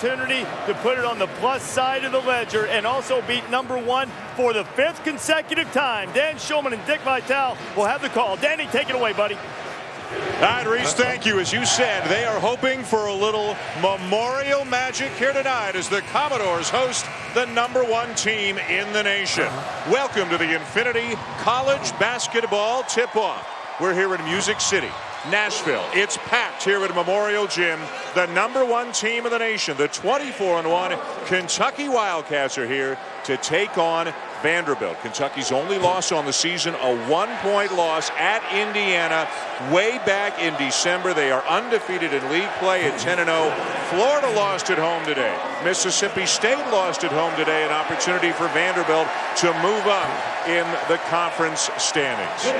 opportunity to put it on the plus side of the ledger and also beat #1 for the 5th consecutive time. Dan Shulman and Dick Vitale will have the call. Danny, take it away, buddy. All right, Reese, thank you. As you said, they are hoping for a little memorial magic here tonight as the Commodores host the #1 team in the nation. Welcome to the Infinity College Basketball Tip-Off. We're here in Music City, Nashville. It's packed here at Memorial Gym. The #1 team in the nation, the 24-1 Kentucky Wildcats, are here to take on Vanderbilt. Kentucky's only loss on the season, a 1-point loss at Indiana way back in December. They are undefeated in league play at 10-0. Florida lost at home today. Mississippi State lost at home today. An opportunity for Vanderbilt to move up in the conference standings.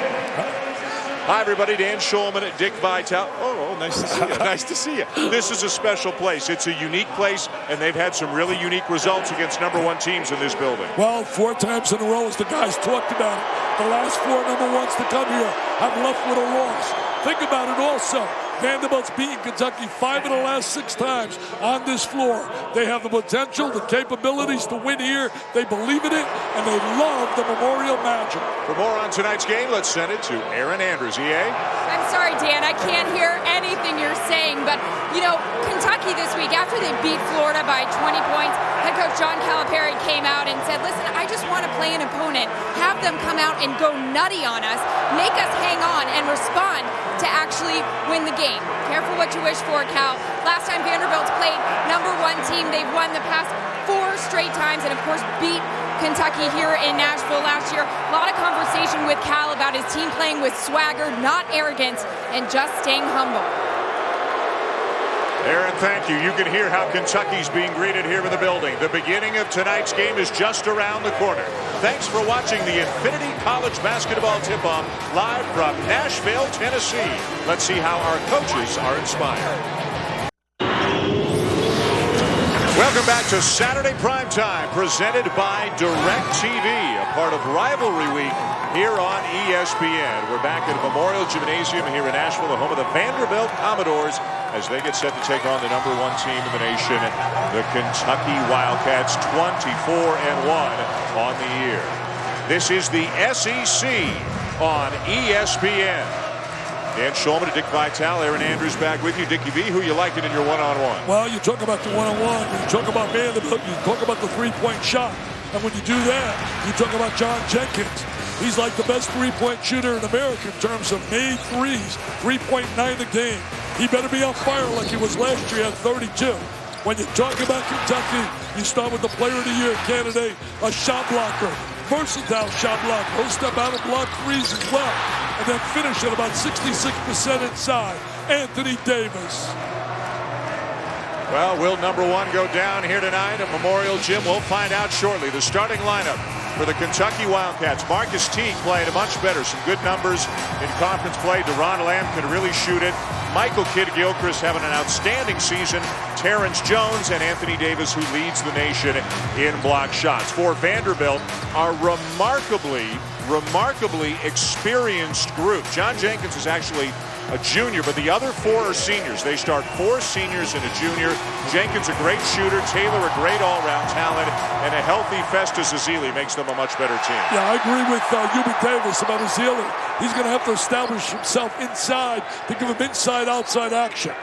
Hi, everybody. Dan Shulman, Dick Vitale. Oh, nice to see you. Nice to see you. This is a special place. It's a unique place, and they've had some really unique results against #1 teams in this building. Well, 4 times in a row, as the guys talked about it. The last 4 #1s to come here have left with a loss. Think about it also. Vanderbilt's beaten Kentucky 5 of the last 6 times on this floor. They have the potential, the capabilities to win here. They believe in it, and they love the Memorial Magic. For more on tonight's game, let's send it to Aaron Andrews. EA? I'm sorry, Dan. I can't hear anything you're saying, but, you know, Kentucky this week, after they beat Florida by 20 points, head coach John Calipari came out and said, listen, I just want to play an opponent, have them come out and go nutty on us, make us hang on and respond to actually win the game. Careful what you wish for, Cal. Last time Vanderbilt's played #1 team, they've won the past 4 straight times and, of course, beat Kentucky here in Nashville last year. A lot of conversation with Cal about his team playing with swagger, not arrogance, and just staying humble. Aaron, thank you. You can hear how Kentucky's being greeted here in the building. The beginning of tonight's game is just around the corner. Thanks for watching the Infinity College Basketball Tip-Off live from Nashville, Tennessee. Let's see how our coaches are inspired. Welcome back to Saturday Primetime, presented by DirecTV, a part of Rivalry Week here on ESPN. We're back at Memorial Gymnasium here in Nashville, the home of the Vanderbilt Commodores, as they get set to take on the #1 team in the nation, the Kentucky Wildcats, 24-1 on the year. This is the SEC on ESPN. Dan Shulman and Dick Vitale, Aaron Andrews back with you. Dickie V, who you liking in your one-on-one? Well, you talk about the one-on-one, you talk about Vanderbilt, you talk about the three-point shot. And when you do that, you talk about John Jenkins. He's like the best three-point shooter in America in terms of made threes, 3.9 a game. He better be on fire like he was last year at 32. When you talk about Kentucky, you start with the Player of the Year candidate, a shot blocker, versatile shot blocker. He'll step out and block threes as well, and then finish at about 66% inside. Anthony Davis. Well, will #1 go down here tonight at Memorial Gym? We'll find out shortly. The starting lineup for the Kentucky Wildcats. Marcus Teague playing much better. Some good numbers in conference play. Doron Lamb can really shoot it. Michael Kidd-Gilchrist having an outstanding season. Terrence Jones and Anthony Davis, who leads the nation in block shots. For Vanderbilt, our remarkably experienced group. John Jenkins is actually a junior, but the other 4 are seniors. They start 4 seniors and a junior. Jenkins, a great shooter. Taylor, a great all-round talent. And a healthy Festus Ezeli makes them a much better team. Yeah, I agree with Ubi Davis about Ezeli. He's going to have to establish himself inside to give him inside-outside action.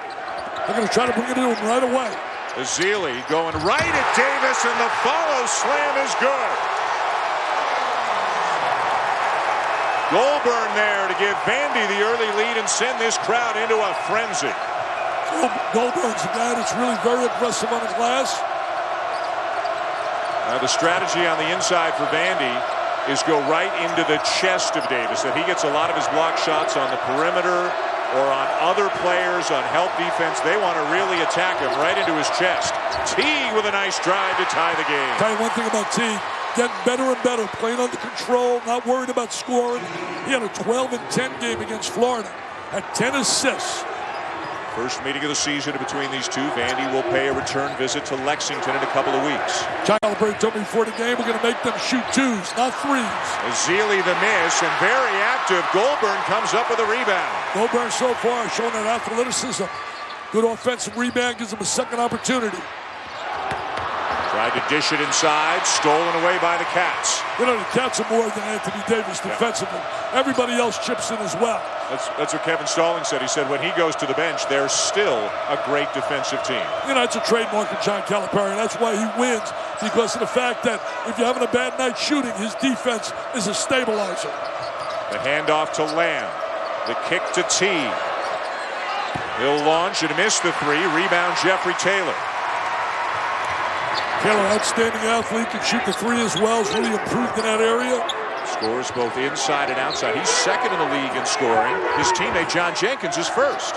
They're going to try to bring it to him right away. Ezeli going right at Davis, and the follow slam is good. Goulburn there to give Vandy the early lead and send this crowd into a frenzy. Goulburn's a guy that's really very aggressive on his glass. The strategy on the inside for Vandy is go right into the chest of Davis, that he gets a lot of his block shots on the perimeter or on other players on help defense. They want to really attack him right into his chest. Teague with a nice drive to tie the game. Tell you one thing about Teague. Getting better and better, playing under control, not worried about scoring. He had a 12-10 game against Florida, had 10 assists. First meeting of the season between these two. Vandy will pay a return visit to Lexington in a couple of weeks. Calipari told me before the game, we're going to make them shoot 2s, not 3s. Ezeli the miss, and very active. Goulburn comes up with a rebound. Goulburn so far showing that athleticism. Good offensive rebound, gives him a second opportunity. Tried to dish it inside, stolen away by the Cats. You know, the Cats are more than Anthony Davis defensively. Everybody else chips in as well. That's what Kevin Stalling said. He said when he goes to the bench, they're still a great defensive team. You know, it's a trademark of John Calipari, and that's why he wins, because of the fact that if you're having a bad night shooting, his defense is a stabilizer. The handoff to Lamb. The kick to Teague. He'll launch and miss the three. Rebound, Jeffrey Taylor. Taylor, outstanding athlete, can shoot the three as well. He's really improved in that area. Scores both inside and outside. He's second in the league in scoring. His teammate John Jenkins is first.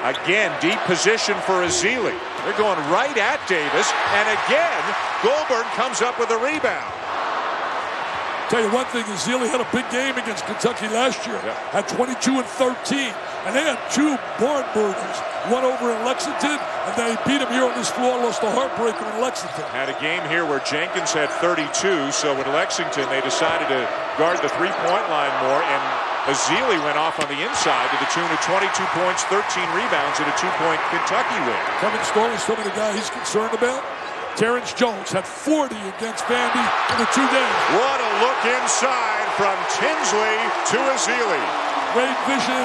Again, deep position for Ezeli. They're going right at Davis. And again, Goldberg comes up with a rebound. Tell you one thing, Ezeli had a big game against Kentucky last year. Had 22 and 13. And they had two barn burners. One over in Lexington, and they beat him here on this floor, lost a heartbreaker in Lexington. Had a game here where Jenkins had 32, so in Lexington they decided to guard the three-point line more, and Ezeli went off on the inside to the tune of 22 points, 13 rebounds, and a 2-point Kentucky win. Kevin Stalling told me the guy he's concerned about. Terrence Jones had 40 against Vandy in the 2 games. What a look inside from Tinsley to Ezeli. Great vision,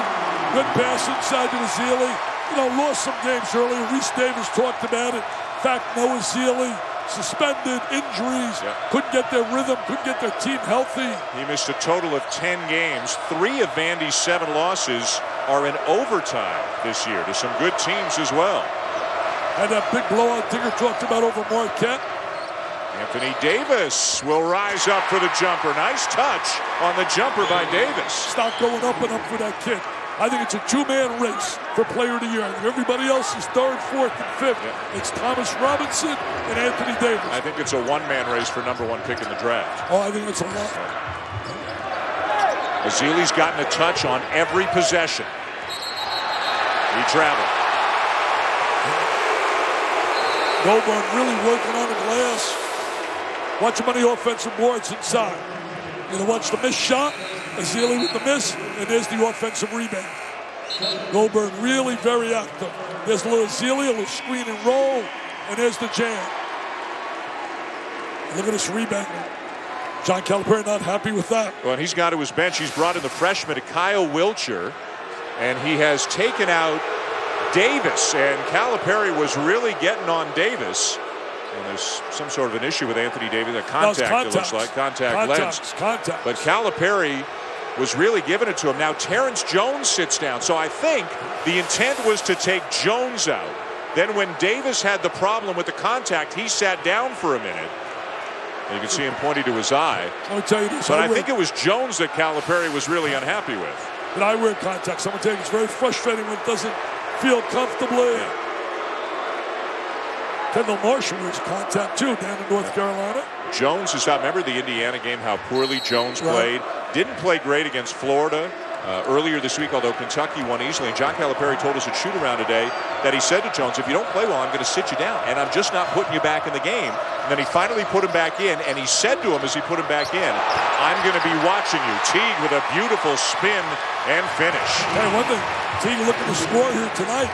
good pass inside to Ezeli. You know, lost some games earlier. Reese Davis talked about it. In fact, Noah Ezeli suspended, injuries, couldn't get their rhythm, couldn't get their team healthy. He missed a total of 10 games. 3 of Vandy's 7 losses are in overtime this year to some good teams as well. And that big blowout Digger talked about over Marquette. Anthony Davis will rise up for the jumper. Nice touch on the jumper by Davis. Stop going up and up for that kid. I think it's a 2-man race for player of the year. Everybody else is 3rd, 4th, and 5th. It's Thomas Robinson and Anthony Davis. I think it's a 1-man race for #1 pick in the draft. Oh, I think it's a lot. Ezeli's gotten a touch on every possession. He traveled. Goldberg really working on the glass. Watch him on the offensive boards inside. You know, watch the missed shot. Ezeli with the miss, and there's the offensive rebound. Goldberg really very active. There's a little Ezeli, a little screen and roll, and there's the jam. Look at this rebound. John Calipari not happy with that. Well, he's gone to his bench. He's brought in the freshman, Kyle Wilcher, and he has taken out Davis, and Calipari was really getting on Davis. And there's some sort of an issue with Anthony Davis, a contact, it looks like, contact lens. But Calipari was really giving it to him. Now Terrence Jones sits down, so I think the intent was to take Jones out. Then when Davis had the problem with the contact, he sat down for a minute. And you can see him pointing to his eye. Let me tell you this. But I think it was Jones that Calipari was really unhappy with. But I wear contacts. I'm going to tell you, it's very frustrating when it doesn't feel comfortably. Kendall Marshall wears contact too down in North Carolina. Jones is out. Remember the Indiana game, how poorly Jones played? Didn't play great against Florida earlier this week, although Kentucky won easily. And John Calipari told us at shoot-around today that he said to Jones, if you don't play well, I'm going to sit you down, and I'm just not putting you back in the game. And then he finally put him back in, and he said to him as he put him back in, I'm going to be watching you. Teague with a beautiful spin and finish. Hey, one thing, Teague looking to score here tonight.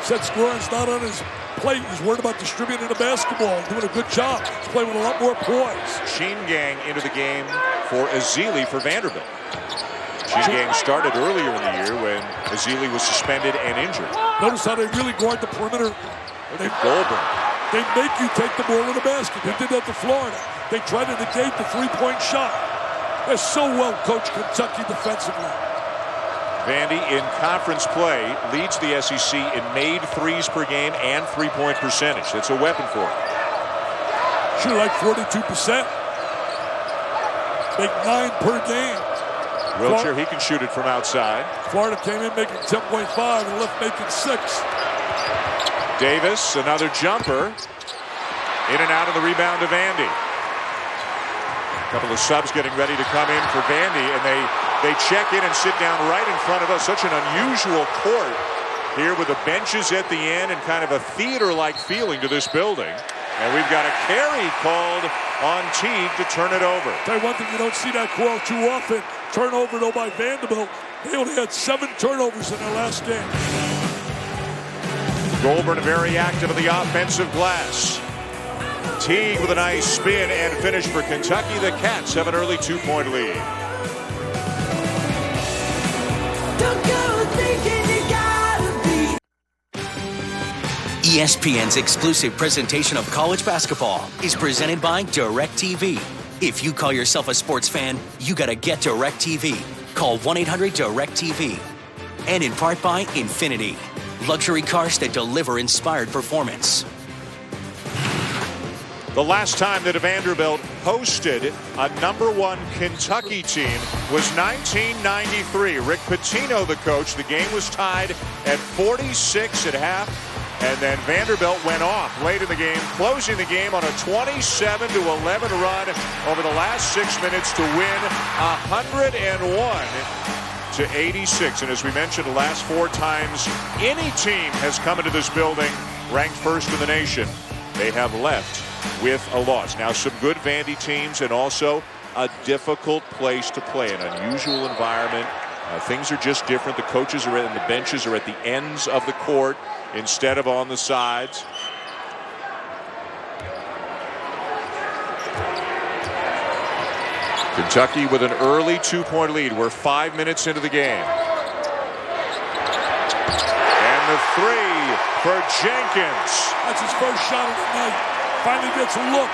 Said scoring's not on his plate. He's worried about distributing the basketball. Doing a good job. He's playing with a lot more poise. Sheen Gang into the game for Ezeli for Vanderbilt. Sheen Gang started earlier in the year when Ezeli was suspended and injured. Notice how they really guard the perimeter. Goldberg. They make you take the ball in the basket. They did that to Florida. They try to negate the three-point shot. They're so well coached, Kentucky, defensively. Vandy in conference play leads the SEC in made threes per game and three-point percentage. That's a weapon for him. Shoot like 42%. Make 9 per game. Wilcher, he can shoot it from outside. Florida came in making 10.5 and left making 6. Davis, another jumper. In and out of the rebound to Vandy. A couple of subs getting ready to come in for Vandy, and they check in and sit down right in front of us. Such an unusual court here with the benches at the end and kind of a theater-like feeling to this building. And we've got a carry called on Teague to turn it over. Tell you one thing, you don't see that call too often. Turnover, though, by Vanderbilt. They only had 7 turnovers in their last game. Goldberg very active in the offensive glass. Teague with a nice spin and finish for Kentucky. The Cats have an early 2-point lead. ESPN's exclusive presentation of college basketball is presented by DirecTV. If you call yourself a sports fan, you gotta get DirecTV. Call 1-800-DirecTV. And in part by Infinity, luxury cars that deliver inspired performance. The last time that Vanderbilt hosted a #1 Kentucky team was 1993. Rick Pitino, the coach. The game was tied at 46 at half. And then Vanderbilt went off late in the game, closing the game on a 27-11 run over the last 6 minutes to win 101-86. And as we mentioned, the last 4 times any team has come into this building ranked first in the nation, they have left with a loss. Now, some good Vandy teams and also a difficult place to play, an unusual environment. Things are just different. The coaches are and the benches are at the ends of the court instead of on the sides. Kentucky with an early 2-point lead. We're 5 minutes into the game. And the 3 for Jenkins. That's his first shot of the night. Finally gets a look.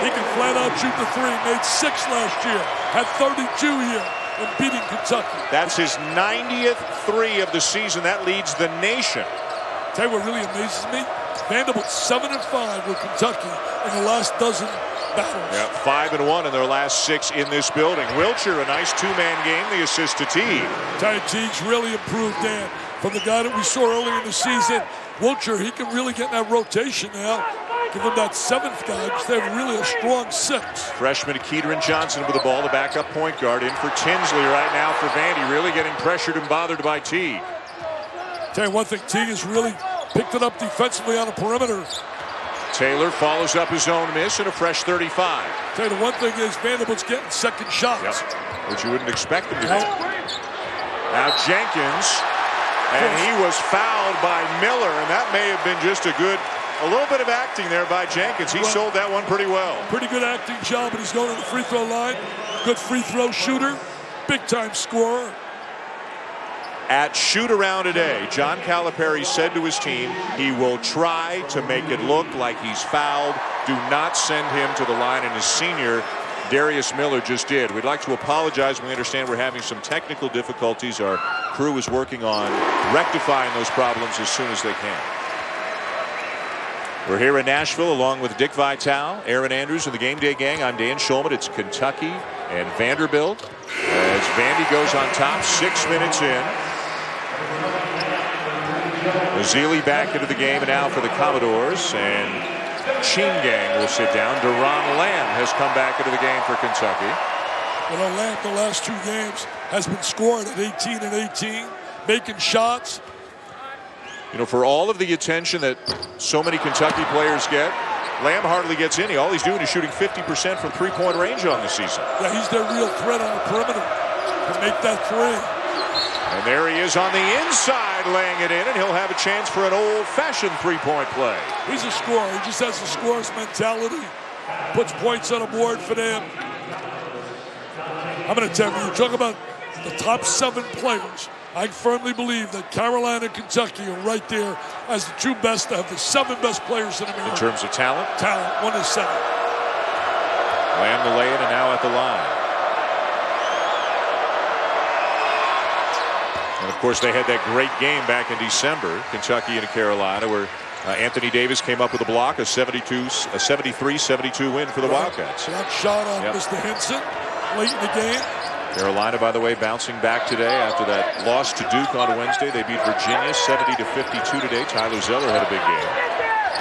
He can flat out shoot the 3. Made 6 last year. Had 32 here in beating Kentucky. That's his 90th 3 of the season. That leads the nation. Tell you what really amazes me, Vanderbilt 7-5 with Kentucky in the last dozen battles. Yeah, 5-1 in their last 6 in this building. Wiltshire, a nice 2-man game, the assist to Teague. Teague's really improved, Dan. From the guy that we saw earlier in the season, Wiltshire, he can really get in that rotation now. Give him that 7th guy, because they have really a strong 6. Freshman Kidd-Gilchrist with the ball, the backup point guard, in for Tinsley right now for Vandy, really getting pressured and bothered by Teague. Tell you one thing, Teague has really picked it up defensively on the perimeter. Taylor follows up his own miss and a fresh 35. Tell you the one thing is Vanderbilt's getting second shots. Yep. Which you wouldn't expect him to do. Now Jenkins, and he was fouled by Miller, and that may have been just a little bit of acting there by Jenkins. He sold that one pretty well. Pretty good acting job, and he's going to the free throw line. Good free throw shooter, big time scorer. At shoot-around today, John Calipari said to his team he will try to make it look like he's fouled. Do not send him to the line, and his senior, Darius Miller, just did. We'd like to apologize. We understand we're having some technical difficulties. Our crew is working on rectifying those problems as soon as they can. We're here in Nashville along with Dick Vitale, Aaron Andrews, and the Game Day Gang. I'm Dan Schulman. It's Kentucky and Vanderbilt as Vandy goes on top 6 minutes in. Mazzilli back into the game now for the Commodores, and Cheen Gang will sit down. Doron Lamb has come back into the game for Kentucky. Well, Lamb the last 2 games has been scoring at 18 and 18, making shots. You know, for all of the attention that so many Kentucky players get, Lamb hardly gets any. All he's doing is shooting 50% from 3-point range on the season. Yeah, he's their real threat on the perimeter to make that 3. And there he is on the inside laying it in, and he'll have a chance for an old-fashioned 3-point play. He's a scorer. He just has a scorer's mentality. Puts points on the board for them. I'm going to tell you, talk about the top 7 players. I firmly believe that Carolina and Kentucky are right there as the 2 best, have the 7 best players in America. In terms of talent? Talent, 1 to 7. Lamb to lay it, and now at the line. And of course, they had that great game back in December, Kentucky and Carolina, where Anthony Davis came up with a block, a 73-72 win for the Wildcats. That shot on Mr. Henson late in the game. Carolina, by the way, bouncing back today after that loss to Duke on Wednesday. They beat Virginia 70-52 today. Tyler Zeller had a big game.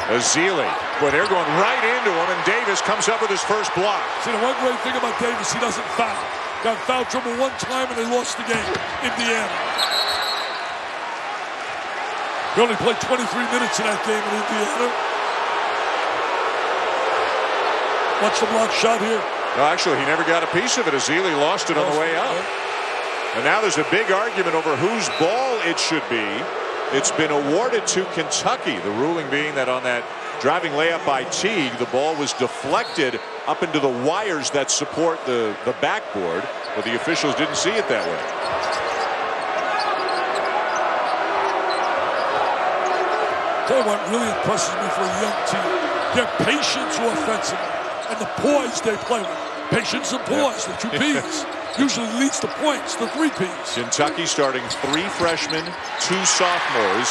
Mazzilli, boy, they're going right into him, and Davis comes up with his first block. See, the one great thing about Davis, he doesn't foul. Got foul trouble 1 time, and they lost the game. Indiana. He only played 23 minutes in that game in Indiana. Watch the block shot here. No, actually, he never got a piece of it. Mazzilli lost it on the way out. And now there's a big argument over whose ball it should be. It's been awarded to Kentucky, the ruling being that on that Driving layup by Teague. The ball was deflected up into the wires that support the backboard, but the officials didn't see it that way. Tell you what really impresses me for a young team. Their patience offensively and the poise they play with. Patience and poise, the two P's. Usually leads to points, the three P's. Kentucky starting 3 freshmen, 2 sophomores.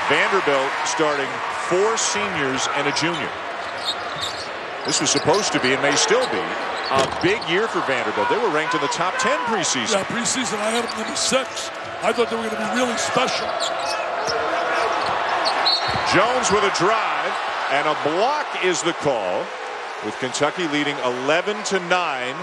Vanderbilt starting 4 seniors and a junior. This was supposed to be, and may still be, a big year for Vanderbilt. They were ranked in the top 10 preseason. Yeah, preseason I had them number 6. I thought they were going to be really special. Jones with a drive, and a block is the call, with Kentucky leading 11-9.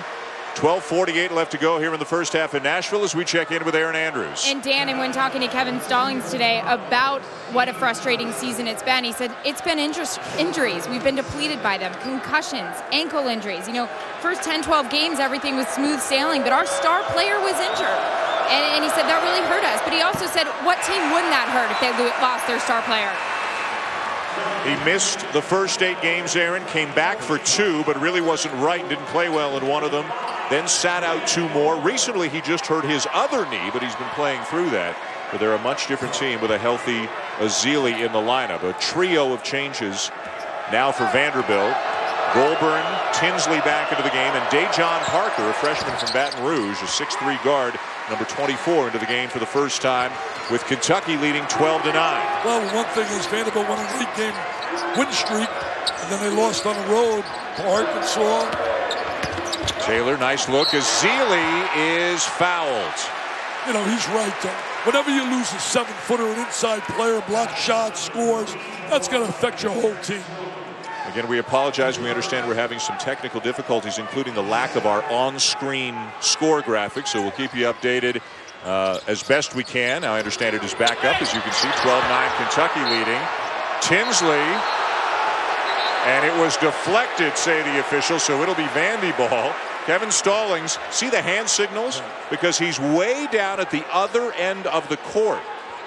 12:48 left to go here in the first half in Nashville as we check in with Aaron Andrews. And Dan, and when talking to Kevin Stallings today about what a frustrating season it's been, he said it's been injuries. We've been depleted by them. Concussions, ankle injuries. You know, first 10, 12 games, everything was smooth sailing, but our star player was injured. And he said that really hurt us. But he also said, what team wouldn't that hurt if they lost their star player? He missed the first 8 games, Aaron, came back for 2, but really wasn't right and didn't play well in one of them. Then sat out 2 more. Recently, he just hurt his other knee, but he's been playing through that. But they're a much different team with a healthy Azili in the lineup. A trio of changes now for Vanderbilt. Goulburn, Tinsley back into the game, and Dejon Parker, a freshman from Baton Rouge, a 6'3" guard, number 24, into the game for the first time, with Kentucky leading 12-9. Well, one thing is Vanderbilt won an 8-game win streak, and then they lost on the road to Arkansas. Taylor, nice look. Azili is fouled. You know, he's right, though. Whenever you lose a 7-footer, an inside player, block shots, scores, that's going to affect your whole team. Again, we apologize. We understand we're having some technical difficulties, including the lack of our on-screen score graphics, so we'll keep you updated as best we can. Now, I understand it is back up, as you can see, 12-9 Kentucky leading. Tinsley, and it was deflected, say the officials, so it'll be Vandy ball. Kevin Stallings, see the hand signals? Because he's way down at the other end of the court.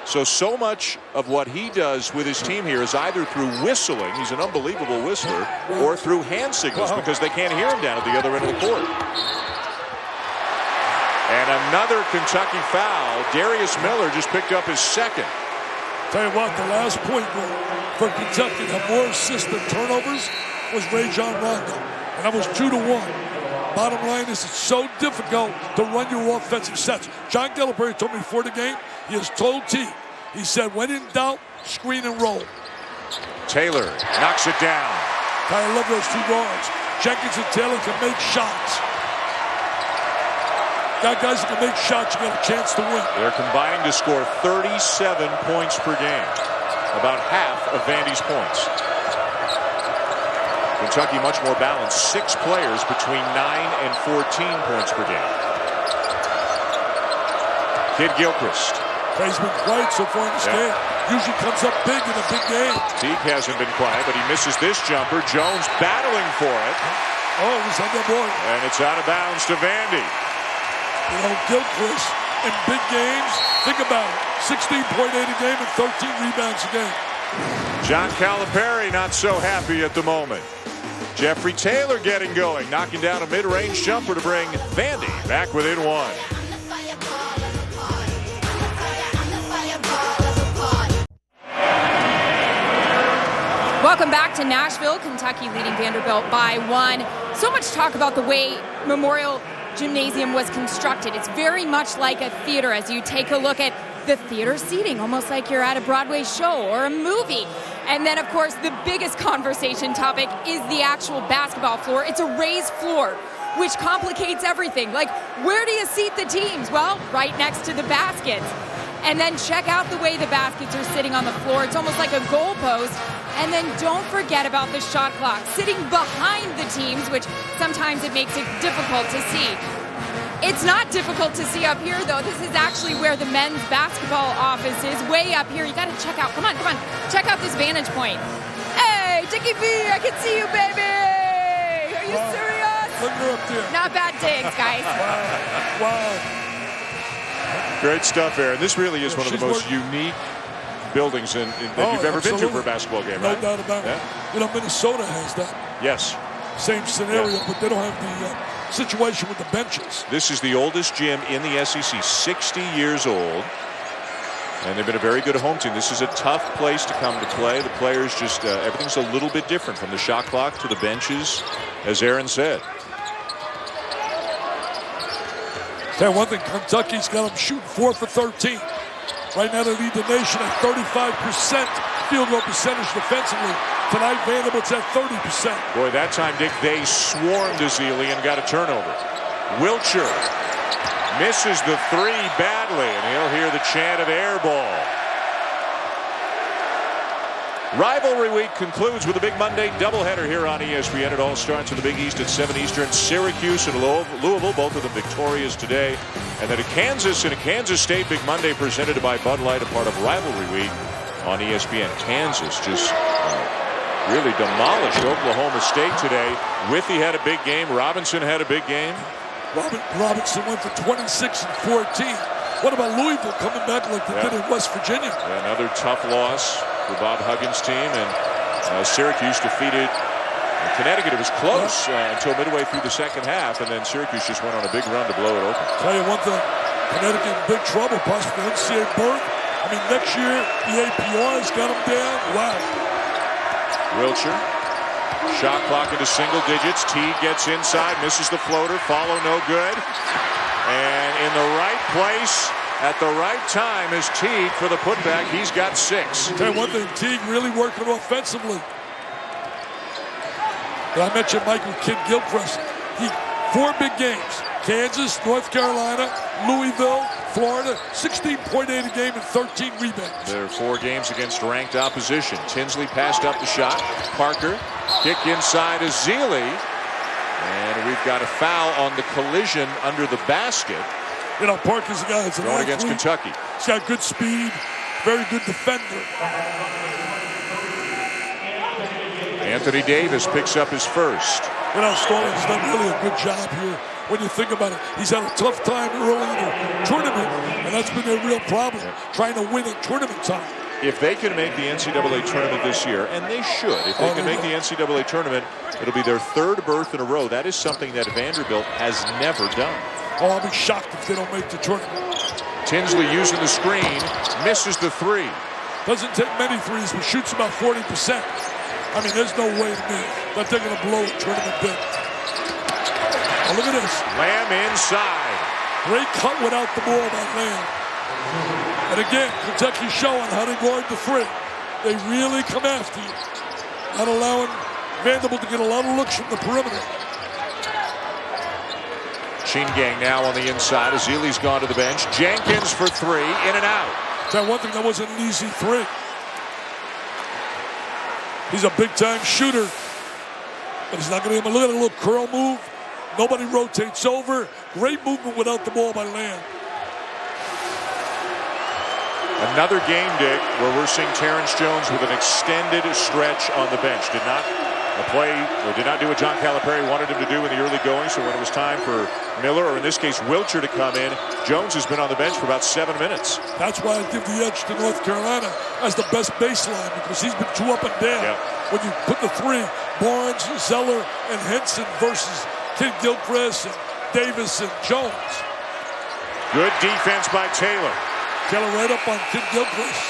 So much of what he does with his team here is either through whistling, he's an unbelievable whistler, or through hand signals because they can't hear him down at the other end of the court. And another Kentucky foul. Darius Miller just picked up his second. Tell you what, the last point for Kentucky to have more assists than turnovers was Rajon Rondo, and that was 2-1. Bottom line is it's so difficult to run your offensive sets. John Calipari told me before the game, he has told Teague, he said, when in doubt, screen and roll. Taylor knocks it down. I love those 2 guards. Jenkins and Taylor can make shots. Got guys that can make shots, you got a chance to win. They're combining to score 37 points per game. About half of Vandy's points. Kentucky much more balanced. 6 players between 9 and 14 points per game. Kidd-Gilchrist. He's been quiet so far in this game. Usually comes up big in a big game. Teague hasn't been quiet, but he misses this jumper. Jones battling for it. Oh, he's on that board. And it's out of bounds to Vandy. You know, Gilchrist in big games, think about it. 16.8 a game and 13 rebounds a game. John Calipari not so happy at the moment. Jeffrey Taylor getting going, knocking down a mid-range jumper to bring Vandy back within 1. Welcome back to Nashville. Kentucky leading Vanderbilt by 1. So much talk about the way Memorial Gymnasium was constructed. It's very much like a theater as you take a look at the theater seating, almost like you're at a Broadway show or a movie. And then, of course, the biggest conversation topic is the actual basketball floor. It's a raised floor, which complicates everything. Like, where do you seat the teams? Well, right next to the baskets. And then check out the way the baskets are sitting on the floor. It's almost like a goalpost. And then don't forget about the shot clock sitting behind the teams, which sometimes it makes it difficult to see. It's not difficult to see up here, though. This is actually where the men's basketball office is, way up here. You got to check out. Come on. Check out this vantage point. Hey, Dickie V, I can see you, baby. Are you serious? Look her up there. Not bad digs, guys. Wow. Great stuff, Aaron. This really is one of the most unique buildings that you've ever been to for a basketball game, right? No doubt about it. Minnesota has that. Yes. Same scenario, Yes. but they don't have the situation with the benches. This is the oldest gym in the SEC, 60 years old. And they've been a very good home team. This is a tough place to come to play. The players just, everything's a little bit different from the shot clock to the benches, as Aaron said. Tell you one thing, Kentucky's got them shooting 4 for 13. Right now they lead the nation at 35% field goal percentage defensively. Tonight Vanderbilt's at 30%. Boy, that time, Dick, they swarmed Ezeli and got a turnover. Wiltshire misses the three badly, and he'll hear the chant of air ball. Rivalry week concludes with a big Monday doubleheader here on ESPN. It all starts in the Big East at 7 Eastern. Syracuse and Louisville, both of them victorious today. And then a Kansas and a Kansas State Big Monday presented by Bud Light, a part of Rivalry Week on ESPN. Kansas just really demolished Oklahoma State today. Withy had a big game. Robinson had a big game. Robinson went for 26 and 14. What about Louisville coming back like they did in West Virginia? Yeah, another tough loss for Bob Huggins' team. And Syracuse defeated Connecticut. It was close until midway through the second half. And then Syracuse just went on a big run to blow it open. Tell you one thing, Connecticut in big trouble, possibly NCAA berth. I mean, next year, the APR's got them down. Wow. Wiltshire. Shot clock into single digits. Teague gets inside, misses the floater. Follow no good. And in the right place at the right time is Teague for the putback. He's got 6. Tell you one thing, Teague really working offensively. And I mentioned Michael Kidd-Gilchrist. 4 big games. Kansas, North Carolina, Louisville, Florida, 16.8 a game and 13 rebounds. There are 4 games against ranked opposition. Tinsley passed up the shot. Parker, kick inside Ezeli. And we've got a foul on the collision under the basket. You know, Parker's a guy that's going against Kentucky. He's got good speed, very good defender. Anthony Davis picks up his first. You know, Stallings done really a good job here. When you think about it, he's had a tough time early in the tournament, and that's been their real problem, trying to win at tournament time. If they can make the NCAA tournament this year, and they should, if they can make the NCAA tournament, it'll be their 3rd berth in a row. That is something that Vanderbilt has never done. Oh, I'll be shocked if they don't make the tournament. Tinsley using the screen, misses the 3. Doesn't take many threes, but shoots about 40%. I mean, there's no way to me that they're going to blow a tournament bid. Oh, look at this. Lamb inside. Great cut without the ball by Lamb. And again, Kentucky showing how they guard the 3. They really come after you. Not allowing Vanderbilt to get a lot of looks from the perimeter. Gang now on the inside. Ezeli's gone to the bench. Jenkins for 3, in and out. Tell you one thing, that wasn't an easy 3. He's a big-time shooter, but he's not going to get him. Look at a little curl move. Nobody rotates over. Great movement without the ball by Lamb. Another game, Dick, where we're seeing Terrence Jones with an extended stretch on the bench. Did not do what John Calipari wanted him to do in the early going, so when it was time for Miller, or in this case Wiltshire, to come in, Jones has been on the bench for about 7 minutes. That's why I give the edge to North Carolina as the best baseline, because he's been 2 up and down. Yep. When you put the 3, Barnes, Zeller, and Henson versus Kidd-Gilchrist and Davis and Jones. Good defense by Taylor. Taylor right up on Kidd-Gilchrist.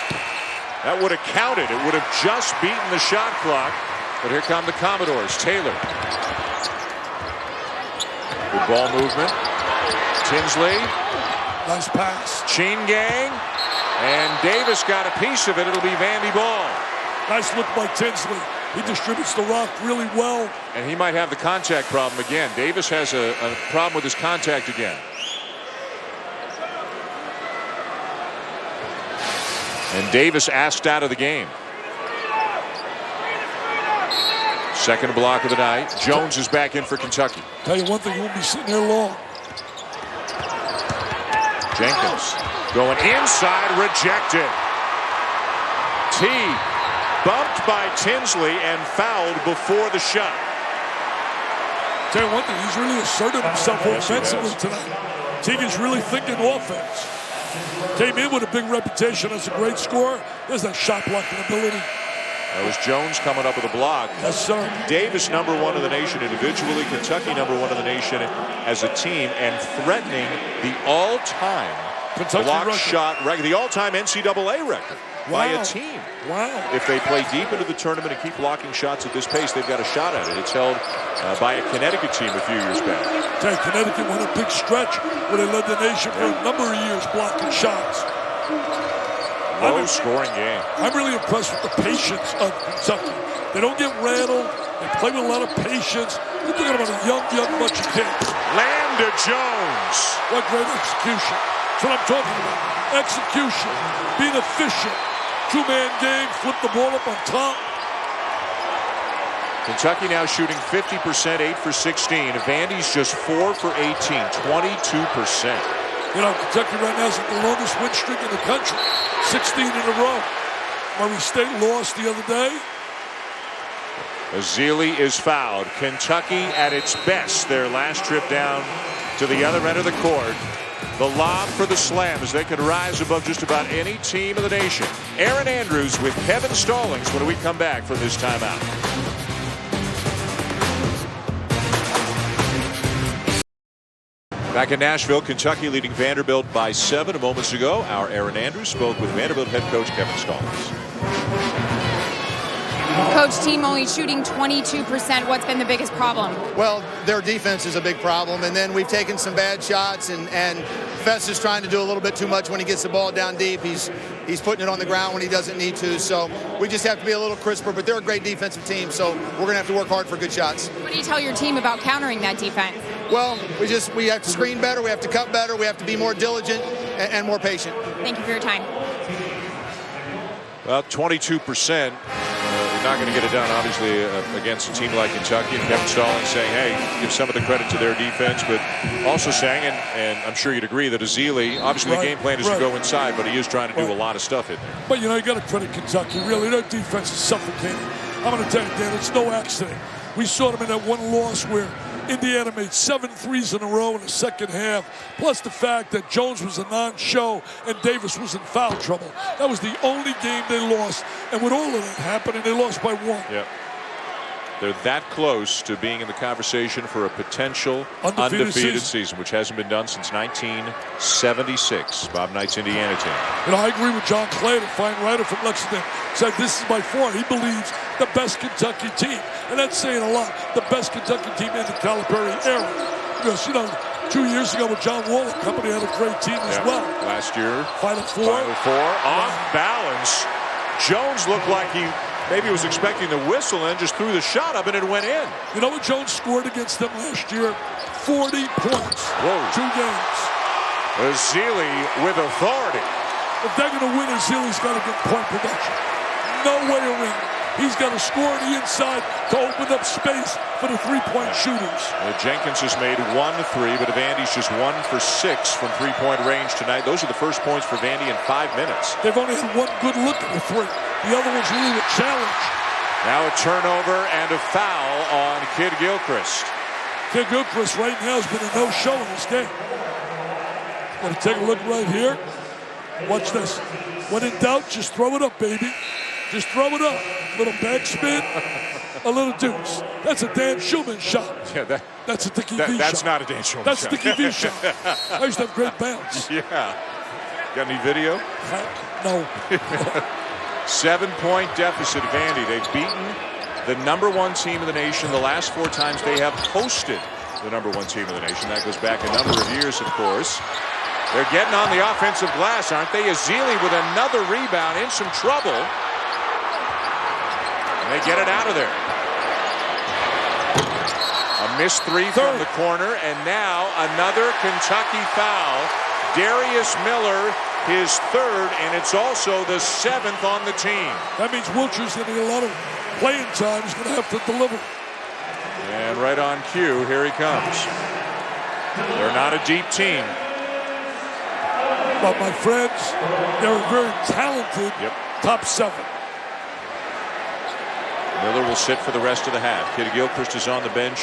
That would have counted. It would have just beaten the shot clock. But here come the Commodores. Taylor. Good ball movement. Tinsley. Nice pass. Gang. And Davis got a piece of it. It'll be Vandy ball. Nice look by Tinsley. He distributes the rock really well. And he might have the contact problem again. Davis has a problem with his contact again. And Davis asked out of the game. Second block of the night. Jones is back in for Kentucky. Tell you one thing, you won't be sitting there long. Jenkins going inside, rejected. Teague bumped by Tinsley and fouled before the shot. Tell you one thing, he's really asserted himself offensively tonight. Teague is really thinking offense. Came in with a big reputation as a great scorer. There's that shot blocking ability. That was Jones coming up with a block. Yes, sir. Davis, number 1 in the nation individually. Kentucky, number 1 in the nation as a team, and threatening the all-time block shot record, the all-time NCAA record by a team. Wow. If they play deep into the tournament and keep blocking shots at this pace, they've got a shot at it. It's held by a Connecticut team a few years back. Connecticut won a big stretch where they led the nation for a number of years blocking shots. Low-scoring game. I'm really impressed with the patience of Kentucky. They don't get rattled. They play with a lot of patience. You're talking about a young bunch of kids. Lamb to Jones. What great execution. That's what I'm talking about. Execution. Being efficient. Two-man game. Flip the ball up on top. Kentucky now shooting 50%, 8 for 16. Vandy's just 4 for 18, 22%. You know, Kentucky right now is at the longest win streak in the country. 16 in a row. Murray State lost the other day. Ezeli is fouled. Kentucky at its best their last trip down to the other end of the court. The lob for the Slam as they can rise above just about any team in the nation. Aaron Andrews with Kevin Stallings when we come back from this timeout. Back in Nashville, Kentucky leading Vanderbilt by 7 moments ago. Our Aaron Andrews spoke with Vanderbilt head coach Kevin Stallings. Coach, team only shooting 22%. What's been the biggest problem? Well, their defense is a big problem, and then we've taken some bad shots, and Fess is trying to do a little bit too much when he gets the ball down deep. He's putting it on the ground when he doesn't need to, so we just have to be a little crisper, but they're a great defensive team, so we're going to have to work hard for good shots. What do you tell your team about countering that defense? Well, we have to screen better, we have to cut better, we have to be more diligent and more patient. Thank you for your time. Well, 22%. You're not going to get it done, obviously, against a team like Kentucky. And Kevin Stallings saying, hey, give some of the credit to their defense, but also saying, and I'm sure you'd agree, that Ezeli, obviously the game plan is to go inside, but he is trying to do a lot of stuff in there. But, you know, you got to credit Kentucky. Really, their defense is suffocating. I'm going to tell you, Dan, it's no accident. We saw them in that one loss where Indiana made 7 threes in a row in the second half, plus the fact that Jones was a non-show and Davis was in foul trouble. That was the only game they lost, and with all of that happening, they lost by 1. Yep. They're that close to being in the conversation for a potential undefeated season, which hasn't been done since 1976. Bob Knight's Indiana team. You know, I agree with John Clay, the fine writer from Lexington, said this is by far, he believes, the best Kentucky team. And that's saying a lot. The best Kentucky team in the Calipari era. Because, you know, 2 years ago with John Wall and company had a great team as well. Last year. Final Four. Off balance. Jones looked like he maybe was expecting the whistle and just threw the shot up and it went in. You know what Jones scored against them last year? 40 points. Whoa. 2 games. Ezeli with authority. If they're going to win, Ezeli's got to get point production. No way around it. He's got to score on the inside to open up space for the three-point shooters. Jenkins has made 1 3, but Vandy's just 1 for 6 from three-point range tonight. Those are the first points for Vandy in 5 minutes. They've only had 1 good look at the 3. The other one's really a challenge. Now a turnover and a foul on Kidd-Gilchrist. Kidd-Gilchrist right now has been a no-show in this game. Going to take a look right here. Watch this. When in doubt, just throw it up, baby. Just throw it up. Little backspin, a little deuce. That's a Dan Schumann shot. Yeah, that's a Dickie V shot. That's not a Dan Schumann shot. That's Dickie V shot. I used to have great bounce. Yeah. Got any video? No. 7-point deficit, Vandy. They've beaten the #1 team in the nation the last 4 times they have hosted the #1 team in the nation. That goes back a number of years, of course. They're getting on the offensive glass, aren't they? Ezeli with another rebound, in some trouble. They get it out of there. A missed 3 from the corner, and now another Kentucky foul. Darius Miller, his 3rd, and it's also the 7th on the team. That means Wiltshire's going to get a lot of playing time. He's going to have to deliver. And right on cue, here he comes. They're not a deep team. But my friends, they're a very talented top 7. Miller will sit for the rest of the half. Kidd-Gilchrist is on the bench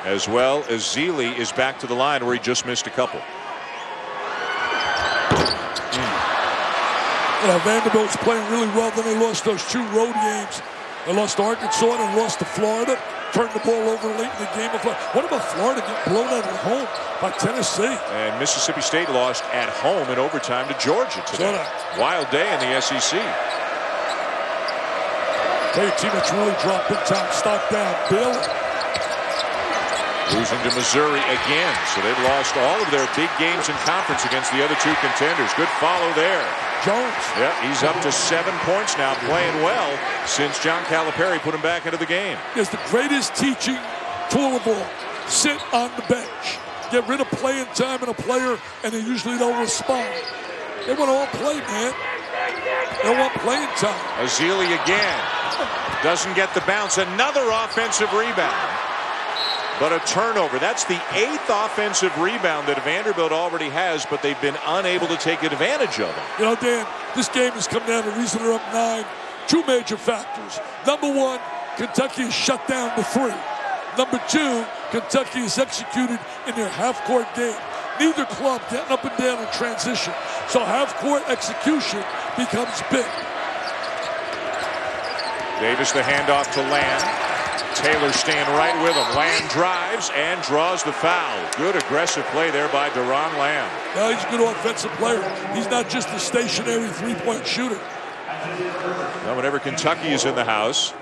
as well. Ezeli is back to the line where he just missed a couple. You know, Vanderbilt's playing really well. Then they lost those 2 road games They lost to Arkansas and lost to Florida. Turned the ball over late in the game. What about Florida getting blown out at home by Tennessee? And Mississippi State lost at home in overtime to Georgia today. Wild day in the SEC. Hey, a team that's really dropped big time stock down. Baylor. Losing to Missouri again. So they've lost all of their big games in conference against the other two contenders. Good follow there. Jones. Yeah, he's up to 7 points now, playing well since John Calipari put him back into the game. Is the greatest teaching tool of all. Sit on the bench. Get rid of playing time in a player, and they usually don't respond. They want to all play, man. They want playing time. Ezeli again. Doesn't get the bounce. Another offensive rebound. But a turnover. That's the 8th offensive rebound that Vanderbilt already has, but they've been unable to take advantage of it. You know, Dan, this game has come down to the reason they're up 9. 2 major factors. Number 1, Kentucky is shut down to 3. Number 2, Kentucky is executed in their half-court game. Neither club getting up and down in transition. So half-court execution becomes big. Davis the handoff to Lamb. Taylor staying right with him. Lamb drives and draws the foul. Good aggressive play there by Doron Lamb. Well, he's a good offensive player. He's not just a stationary three-point shooter. Well, whenever Kentucky is in the house,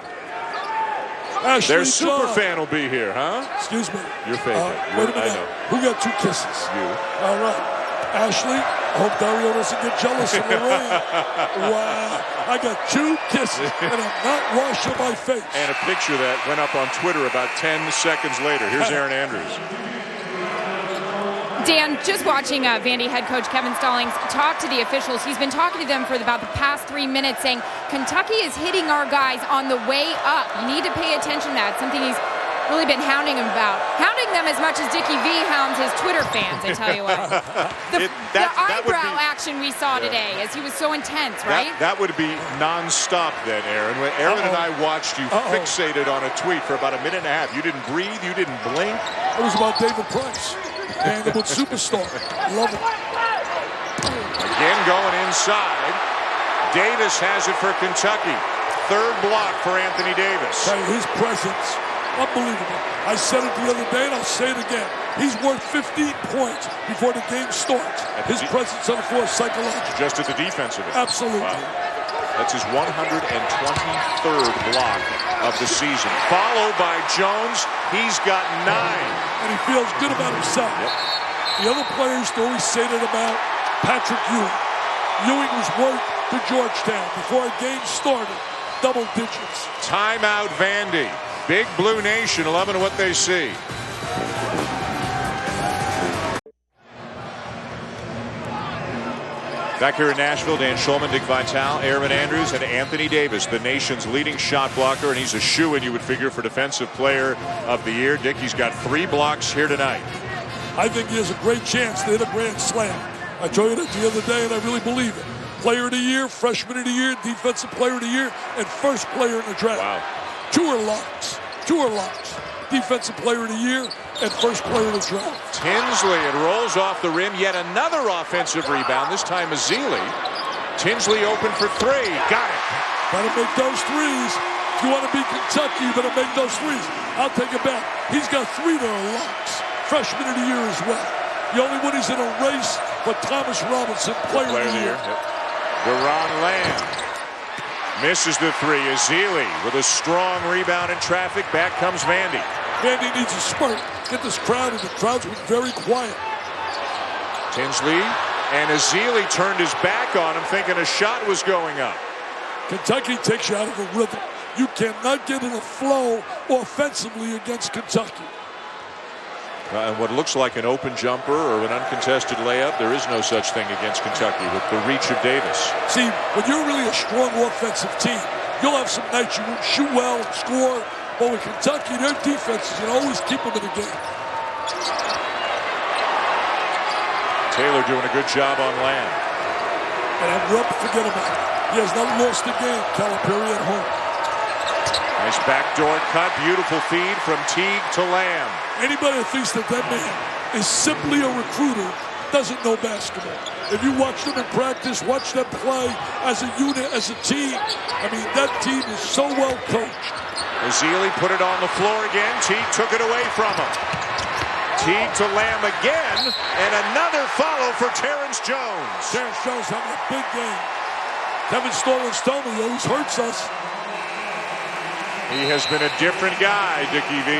Ashley their super fan will be here, huh? Excuse me. Your favorite. Wait a minute. I know. Who got 2 kisses? You. All right. Ashley, I hope Dario doesn't get jealous in the rain. Wow. I got 2 kisses, and I'm not washing my face. And a picture that went up on Twitter about 10 seconds later. Here's Aaron Andrews. Dan, just watching Vandy head coach Kevin Stallings talk to the officials. He's been talking to them for about the past 3 minutes, saying Kentucky is hitting our guys on the way up. You need to pay attention to that. Something he's really been hounding them about. Hounding them as much as Dickie V hounds his Twitter fans, I tell you what. The eyebrow action we saw today, as he was so intense, right? That would be non-stop then, Aaron. When Aaron and I watched you fixated on a tweet for about a minute and a half. You didn't breathe. You didn't blink. It was about David Price. Vanderbilt superstar. Love it. Again going inside. Davis has it for Kentucky. 3rd block for Anthony Davis. His presence, unbelievable. I said it the other day and I'll say it again. He's worth 15 points before the game starts. His presence on the floor is psychological. Just at the defensive end. Absolutely. Wow. That's his 123rd block of the season. Followed by Jones. He's got 9. And he feels good about himself. Yep. The other players always say that about Patrick Ewing. Ewing was worth to Georgetown before a game started. Double digits. Timeout Vandy. Big Blue Nation loving what they see. Back here in Nashville, Dan Schulman, Dick Vitale, Aaron Andrews, and Anthony Davis, the nation's leading shot blocker, and he's a shoo-in, you would figure, for Defensive Player of the Year. Dick, he's got 3 blocks here tonight. I think he has a great chance to hit a grand slam. I told you that the other day, and I really believe it. Player of the Year, Freshman of the Year, Defensive Player of the Year, and first player in the draft. Wow. 2 are locks. 2 are locks. Defensive Player of the Year and first player in the draft. Tinsley, it rolls off the rim. Yet another offensive rebound. This time Ezeli. Tinsley open for 3. Got it. Gotta make those threes. If you want to beat Kentucky, you better make those threes. I'll take it back. He's got 3 that are locks. Freshman of the Year as well. The only one he's in a race for Thomas Robinson, player of the year. Yep. Doron Lamb misses the 3. Ezeli with a strong rebound in traffic. Back comes Vandy. Vandy needs a spurt. Get this crowd, and the crowd's been very quiet. Tinsley and Ezeli turned his back on him, thinking a shot was going up. Kentucky takes you out of a rhythm. You cannot get in a flow offensively against Kentucky. And what looks like an open jumper or an uncontested layup, there is no such thing against Kentucky with the reach of Davis. See, when you're really a strong offensive team, you'll have some nights you won't shoot well and score. But with Kentucky, their defense, you can always keep them in the game. Taylor doing a good job on Lamb. And I'd rather forget about it. He has not lost a game, Calipari at home. Nice backdoor cut. Beautiful feed from Teague to Lamb. Anybody that thinks that man is simply a recruiter doesn't know basketball. If you watch them in practice, watch them play as a unit, as a team, I mean, that team is so well coached. Ezeli put it on the floor again. Teague took it away from him. Teague to Lamb again, and another follow for Terrence Jones. Terrence Jones having a big game. Kevin Stallings told me he always hurts us. He has been a different guy, Dickie V,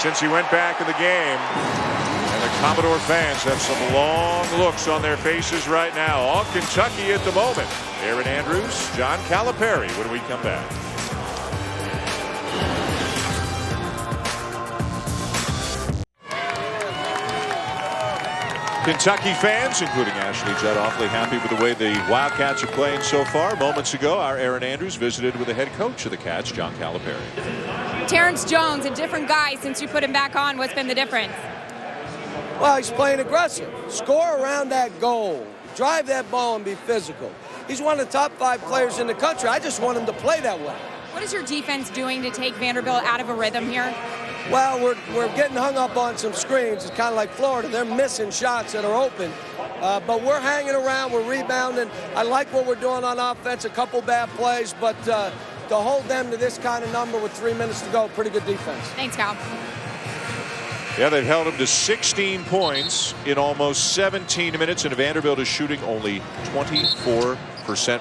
since he went back in the game. And the Commodore fans have some long looks on their faces right now. All Kentucky at the moment. Aaron Andrews, John Calipari when we come back. Kentucky fans, including Ashley Judd, awfully happy with the way the Wildcats are playing so far. Moments ago, our Aaron Andrews visited with the head coach of the Cats, John Calipari. Terrence Jones, a different guy since you put him back on. What's been the difference? Well, he's playing aggressive. Score around that goal. Drive that ball and be physical. He's one of the top 5 players in the country. I just want him to play that way. What is your defense doing to take Vanderbilt out of a rhythm here? Well, we're getting hung up on some screens. It's kind of like Florida. They're missing shots that are open. But we're hanging around. We're rebounding. I like what we're doing on offense. A couple bad plays. But to hold them to this kind of number with 3 minutes to go, pretty good defense. Thanks, Cal. Yeah, they've held him to 16 points in almost 17 minutes, and Vanderbilt is shooting only 24%.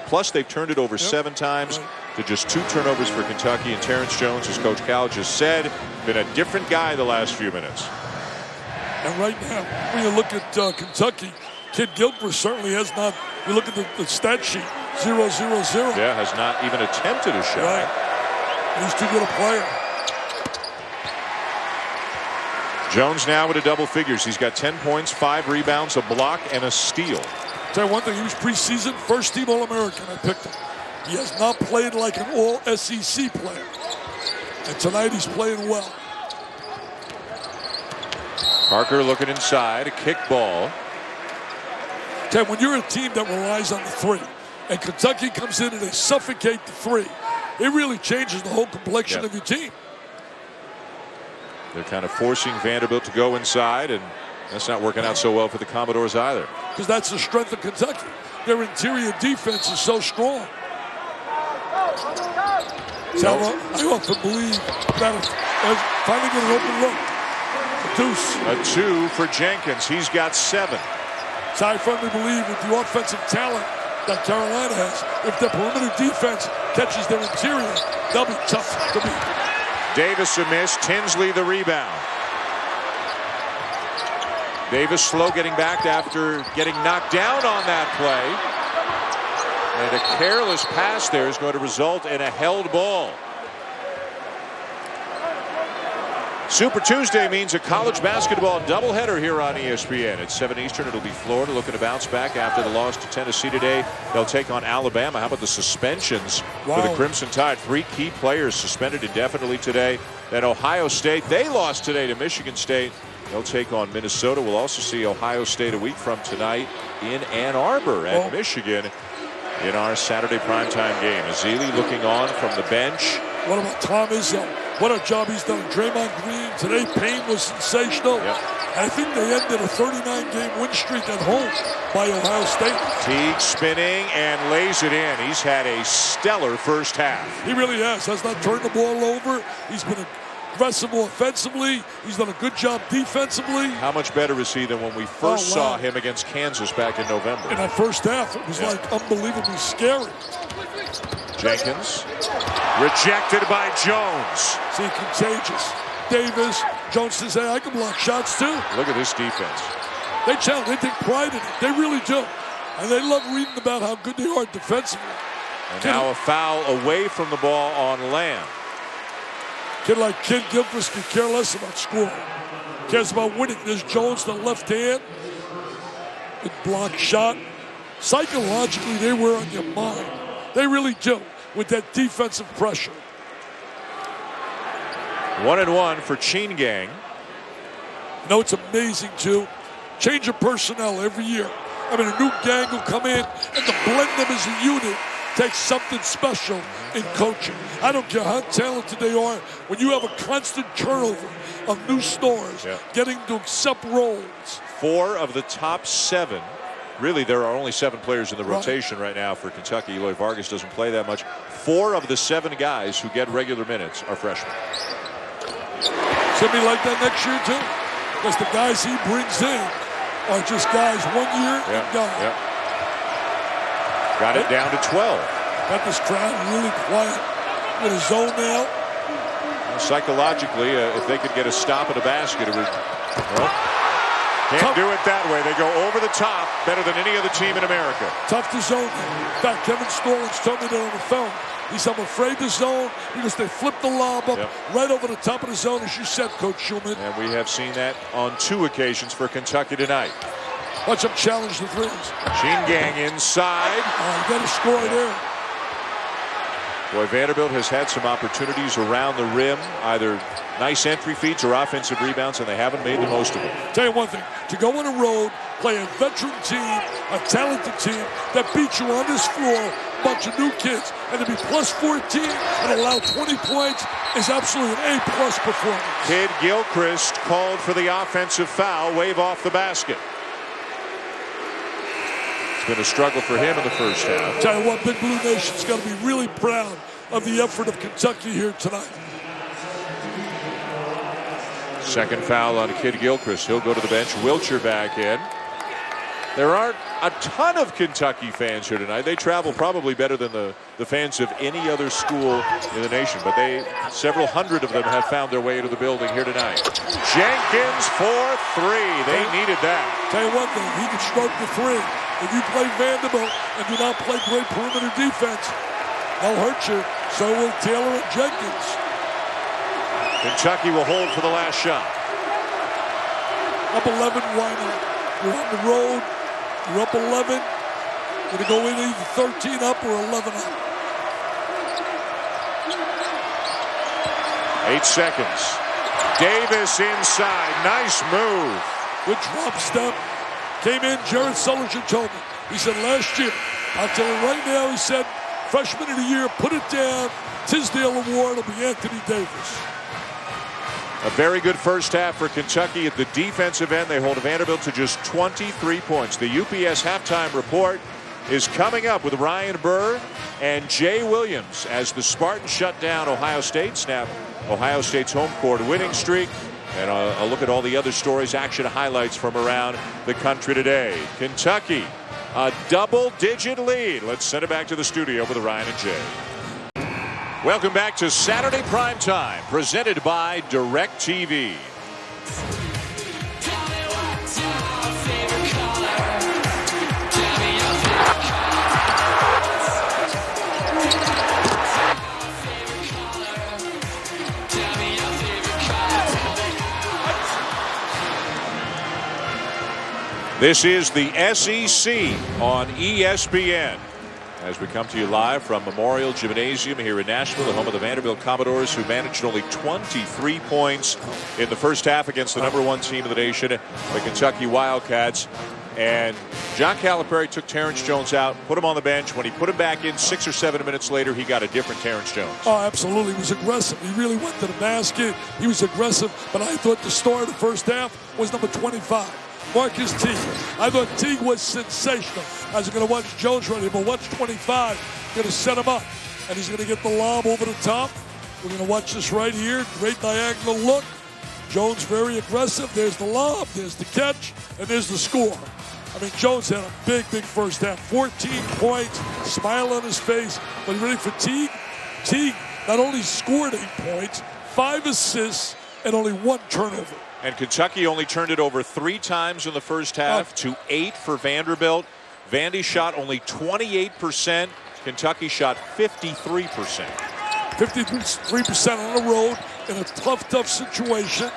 Plus, they've turned it over 7 times to just 2 turnovers for Kentucky. And Terrence Jones, as Coach Cal just said, been a different guy the last few minutes. And right now, when you look at Kentucky, Kidd-Gilchrist certainly has not. You look at the stat sheet, 0-0-0. Yeah, has not even attempted a shot. Right. He's too good a player. Jones now with a double figures. He's got 10 points, 5 rebounds, a block, and a steal. Tell you one thing, he was preseason first-team All-American. I picked him. He has not played like an All-SEC player. And tonight he's playing well. Parker looking inside, a kick ball. Ted, when you're a team that relies on the 3, and Kentucky comes in and they suffocate the 3, it really changes the whole complexion of your team. They're kind of forcing Vanderbilt to go inside, and that's not working out so well for the Commodores either. Because that's the strength of Kentucky. Their interior defense is so strong. So I often believe that finally get an open look. A deuce. A 2 for Jenkins. He's got 7. So I firmly believe with the offensive talent that Carolina has, if the perimeter defense catches their interior, they'll be tough to beat. Davis a miss, Tinsley the rebound. Davis slow getting back after getting knocked down on that play. And a careless pass there is going to result in a held ball. Super Tuesday means a college basketball doubleheader here on ESPN. At 7 Eastern, it'll be Florida looking to bounce back after the loss to Tennessee today. They'll take on Alabama. How about the suspensions for the Crimson Tide? 3 key players suspended indefinitely today. Then Ohio State, they lost today to Michigan State. They'll take on Minnesota. We'll also see Ohio State a week from tonight in Ann Arbor at Michigan in our Saturday primetime game. Ezeli looking on from the bench. What about Tom Izzo? What a job he's done. Draymond Green today, Payne was sensational. Yep. I think they ended a 39-game win streak at home by Ohio State. Teague spinning and lays it in. He's had a stellar first half. He really has not turned the ball over. He's been aggressive offensively. He's done a good job defensively. How much better is he than when we first saw him against Kansas back in November? In that first half, it was like unbelievably scary. Jenkins rejected by Jones. See, contagious. Davis, Jones says, hey, I can block shots too. Look at this defense. They challenge, they take pride in it. They really do. And they love reading about how good they are defensively. And now a foul away from the ball on Lamb. Kid like Kidd-Gilchrist could care less about scoring. Cares about winning. There's Jones to the left hand. Good block shot. Psychologically, they were on your mind. They really do, with that defensive pressure. 1-1 for Chain Gang. You know, it's amazing, too. Change of personnel every year. I mean, a new gang will come in, and to blend them as a unit takes something special in coaching. I don't care how talented they are. When you have a constant turnover of new stars, getting to accept roles. 4 of the top 7 really there are only 7 players in the rotation right now for Kentucky. Eloy Vargas doesn't play that much. 4 of the 7 guys who get regular minutes are freshmen. It's going to be like that next year, too. Because the guys he brings in are just guys 1 year and gone. Yeah. Got it down to 12. Got this crowd really quiet with a zone now. Psychologically, if they could get a stop at a basket, it would. Well, can't do it that way. They go over the top better than any other team in America. Tough to zone. In fact, Kevin Stallings told me that on the phone. He said, I'm afraid to zone because they flip the lob up right over the top of the zone, as you said, Coach Schulman. And we have seen that on 2 occasions for Kentucky tonight. Watch them challenge the threes. Sheen Gang inside. You got to score there. Boy, Vanderbilt has had some opportunities around the rim, either nice entry feeds or offensive rebounds, and they haven't made the most of it. Tell you one thing, to go on the road, play a veteran team, a talented team that beats you on this floor, a bunch of new kids, and to be plus 14 and allow 20 points is absolutely an A-plus performance. Kidd-Gilchrist called for the offensive foul, wave off the basket. It's been a struggle for him in the first half. Tell you what, Big Blue Nation's got to be really proud of the effort of Kentucky here tonight. Second foul on Kidd-Gilchrist. He'll go to the bench. Wiltshire back in. There aren't a ton of Kentucky fans here tonight. They travel probably better than the fans of any other school in the nation, but several hundred of them have found their way into the building here tonight. Jenkins for 3. They needed that. Tell you one thing, he can stroke the 3. If you play Vanderbilt and do not play great perimeter defense, they'll hurt you. So will Taylor and Jenkins. Kentucky will hold for the last shot. Up 11, why not? You're on the road. You're up 11. You're going to go in either 13 up or 11 up. 8 seconds. Davis inside. Nice move. Good drop step. Came in, Jared Sullinger told me. He said last year, I'll tell you right now, he said, freshman of the year, put it down. Tisdale Award will be Anthony Davis. A very good first half for Kentucky. At the defensive end, they hold Vanderbilt to just 23 points. The UPS halftime report is coming up with Ryan Burr and Jay Williams as the Spartans shut down Ohio State, snap Ohio State's home court winning streak. And a look at all the other stories, action highlights from around the country today. Kentucky, a double-digit lead. Let's send it back to the studio with Ryan and Jay. Welcome back to Saturday Prime Time, presented by DirecTV. This is the SEC on ESPN. As we come to you live from Memorial Gymnasium here in Nashville, the home of the Vanderbilt Commodores, who managed only 23 points in the first half against the #1 team of the nation, the Kentucky Wildcats. And John Calipari took Terrence Jones out, put him on the bench. When he put him back in 6 or 7 minutes later, he got a different Terrence Jones. Oh, absolutely. He was aggressive. He really went to the basket. He was aggressive. But I thought the star of the first half was number 25. Marcus Teague. I thought Teague was sensational. I was going to watch Jones right here, but watch 25. Going to set him up, and he's going to get the lob over the top. We're going to watch this right here. Great diagonal look. Jones very aggressive. There's the lob, there's the catch, and there's the score. I mean, Jones had a big first half. 14 points, smile on his face. But ready for Teague? Teague not only scored 8 points, 5 assists, and only 1 turnover. And Kentucky only turned it over 3 times in the first half to 8 for Vanderbilt. Vandy shot only 28%. Kentucky shot 53%. 53% on the road in a tough situation.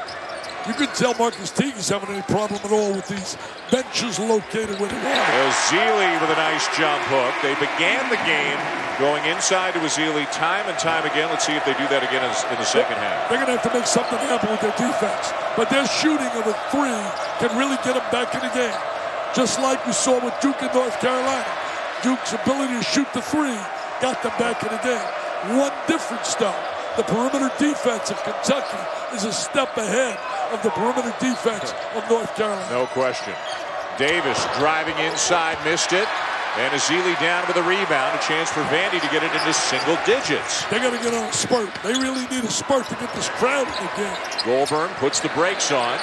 You can tell Marcus Teague is having any problem at all with these benches located where they are. Ezeli with a nice jump hook. They began the game going inside to Ezeli time and time again. Let's see if they do that again in the second half. They're going to have to make something happen with their defense. But their shooting of a 3 can really get them back in the game. Just like we saw with Duke in North Carolina. Duke's ability to shoot the 3 got them back in the game. One difference, though. The perimeter defense of Kentucky is a step ahead of the perimeter defense of North Carolina. No question. Davis driving inside, missed it. And Ezeli down with a rebound. A chance for Vandy to get it into single digits. They got to get on a spurt. They really need a spurt to get this crowd in the game. Goulburn puts the brakes on.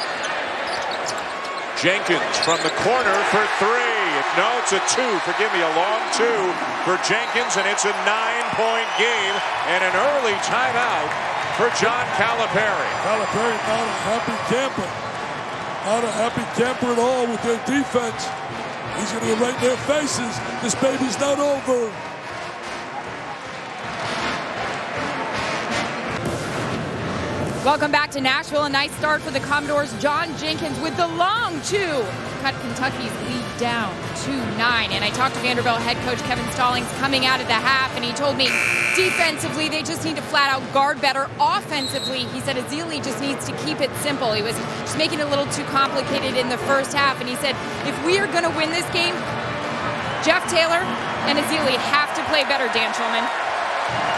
Jenkins from the corner for three. No, it's a two. Forgive me, a long two for Jenkins, and it's a 9-point game and an early timeout for John Calipari. Calipari not a happy camper. Not a happy camper at all with their defense. He's going to get right in their faces. This baby's not over. Welcome back to Nashville. A nice start for the Commodores. John Jenkins with the long two. Cut Kentucky's lead down 2-9. And I talked to Vanderbilt head coach Kevin Stallings coming out of the half, and he told me defensively they just need to flat out guard better. Offensively, he said Ezeli just needs to keep it simple. He was just making it a little too complicated in the first half, and he said if we are going to win this game, Jeff Taylor and Ezeli have to play better, Dan Shulman.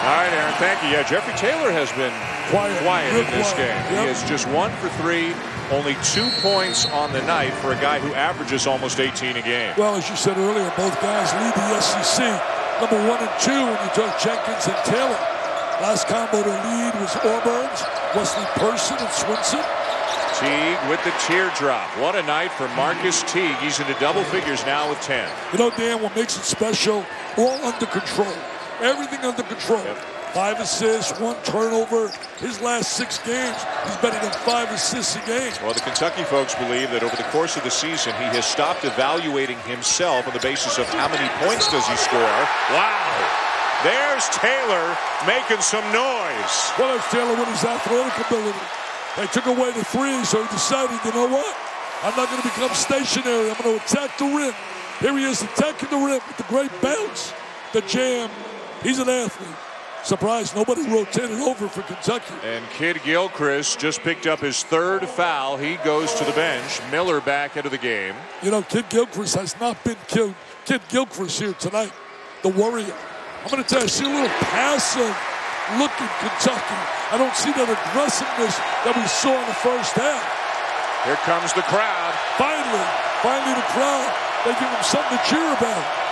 All right, Aaron, thank you. Yeah, Jeffrey Taylor has been quiet in this game. Yep. He is just 1 for 3, only 2 points on the night for a guy who averages almost 18 a game. Well, as you said earlier, both guys lead the SEC. Number 1 and 2 when you talk Jenkins and Taylor. Last combo to lead was Auburn's, Wesley Person and Swinson. Teague with the teardrop. What a night for Marcus Teague. He's into double figures now with 10. You know, Dan, what makes it special, all under control. Everything under control. Yep. 5 assists, 1 turnover. His last 6 games, he's better than 5 assists a game. Well, the Kentucky folks believe that over the course of the season, he has stopped evaluating himself on the basis of how many points does he score. Wow. There's Taylor making some noise. Well, there's Taylor with his athletic ability. They took away the 3, so he decided, you know what? I'm not going to become stationary. I'm going to attack the rim. Here he is attacking the rim with the great bounce, the jam. He's an athlete. Surprised nobody rotated over for Kentucky. And Kidd-Gilchrist just picked up his 3rd foul. He goes to the bench. Miller back into the game. You know, Kidd-Gilchrist has not been killed. Kidd-Gilchrist here tonight, the Warrior. I'm going to tell you, I see a little passive look in Kentucky. I don't see that aggressiveness that we saw in the first half. Here comes the crowd. Finally the crowd. They give him something to cheer about.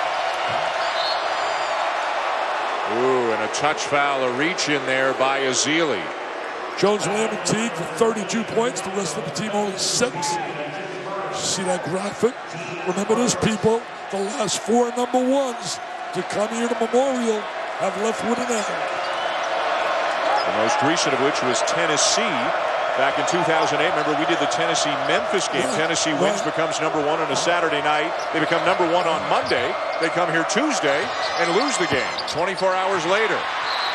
Ooh, and a touch foul, a reach in there by Ezeli. Jones, Lamb, and Teague for 32 points. The rest of the team only 6. See that graphic? Remember this, people. The last 4 number 1s to come here to Memorial have left with an L. The most recent of which was Tennessee back in 2008. Remember, we did the Tennessee-Memphis game. Right. Tennessee wins, becomes number 1 on a Saturday night. They become number 1 on Monday. They come here Tuesday and lose the game 24 hours later.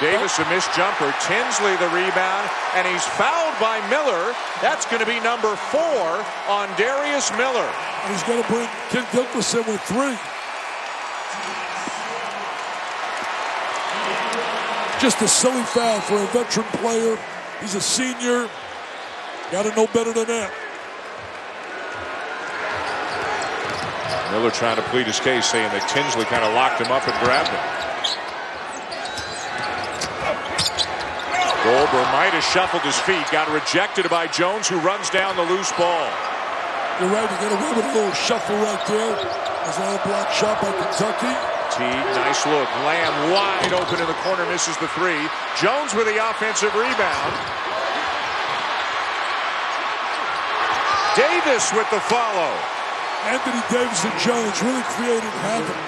Davis, a missed jumper. Tinsley, the rebound, and he's fouled by Miller. That's going to be number 4 on Darius Miller. And he's going to bring Kidd-Gilchrist in with 3. Just a silly foul for a veteran player. He's a senior. Got to know better than that. Miller trying to plead his case, saying that Tinsley kind of locked him up and grabbed him. Goulburn might have shuffled his feet. Got rejected by Jones, who runs down the loose ball. You're right. You got away with a little shuffle right there. There's another block shot by Kentucky. Teague, nice look. Lamb wide open in the corner, misses the 3. Jones with the offensive rebound. Davis with the follow. Anthony Davis and Jones really created havoc.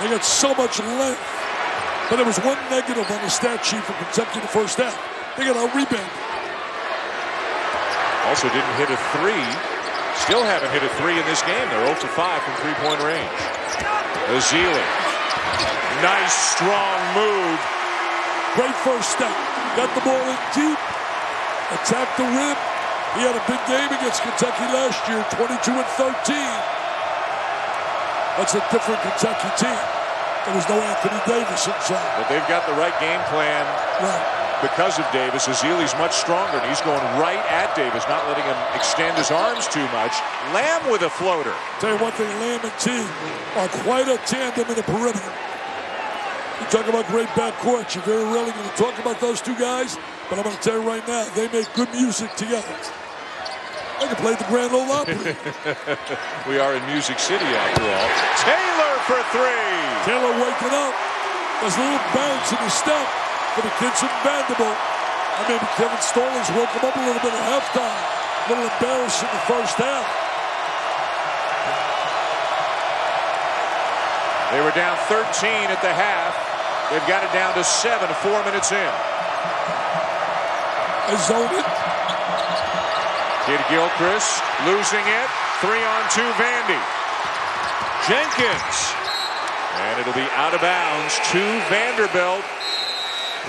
They got so much length. But there was one negative on the stat sheet for Kentucky in the first half. They got out-rebounded. Also didn't hit a 3. Still haven't hit a 3 in this game. They're 0 for 5 from three-point range. Ezeli. Nice, strong move. Great first step. Got the ball in deep. Attacked the rim. He had a big game against Kentucky last year, 22 and 13. That's a different Kentucky team. There was no Anthony Davis inside. But they've got the right game plan because of Davis. Ezeli's much stronger, and he's going right at Davis, not letting him extend his arms too much. Lamb with a floater. Tell you one thing, Lamb and Teague are quite a tandem in the perimeter. You talk about great backcourt. You're very rarely going to talk about those two guys, but I'm going to tell you right now, they make good music together. I can play at the Grand Ole Opry. We are in Music City after all. Taylor for three. Taylor waking up. There's a little bounce in the step for the kids from Vanderbilt. And maybe Kevin Stallings woke him up a little bit at halftime. A little embarrassed in the first half. They were down 13 at the half. They've got it down to 7, 4 minutes in. I zone it. Kidd-Gilchrist losing it. 3-on-2 Vandy. Jenkins. And it'll be out of bounds to Vanderbilt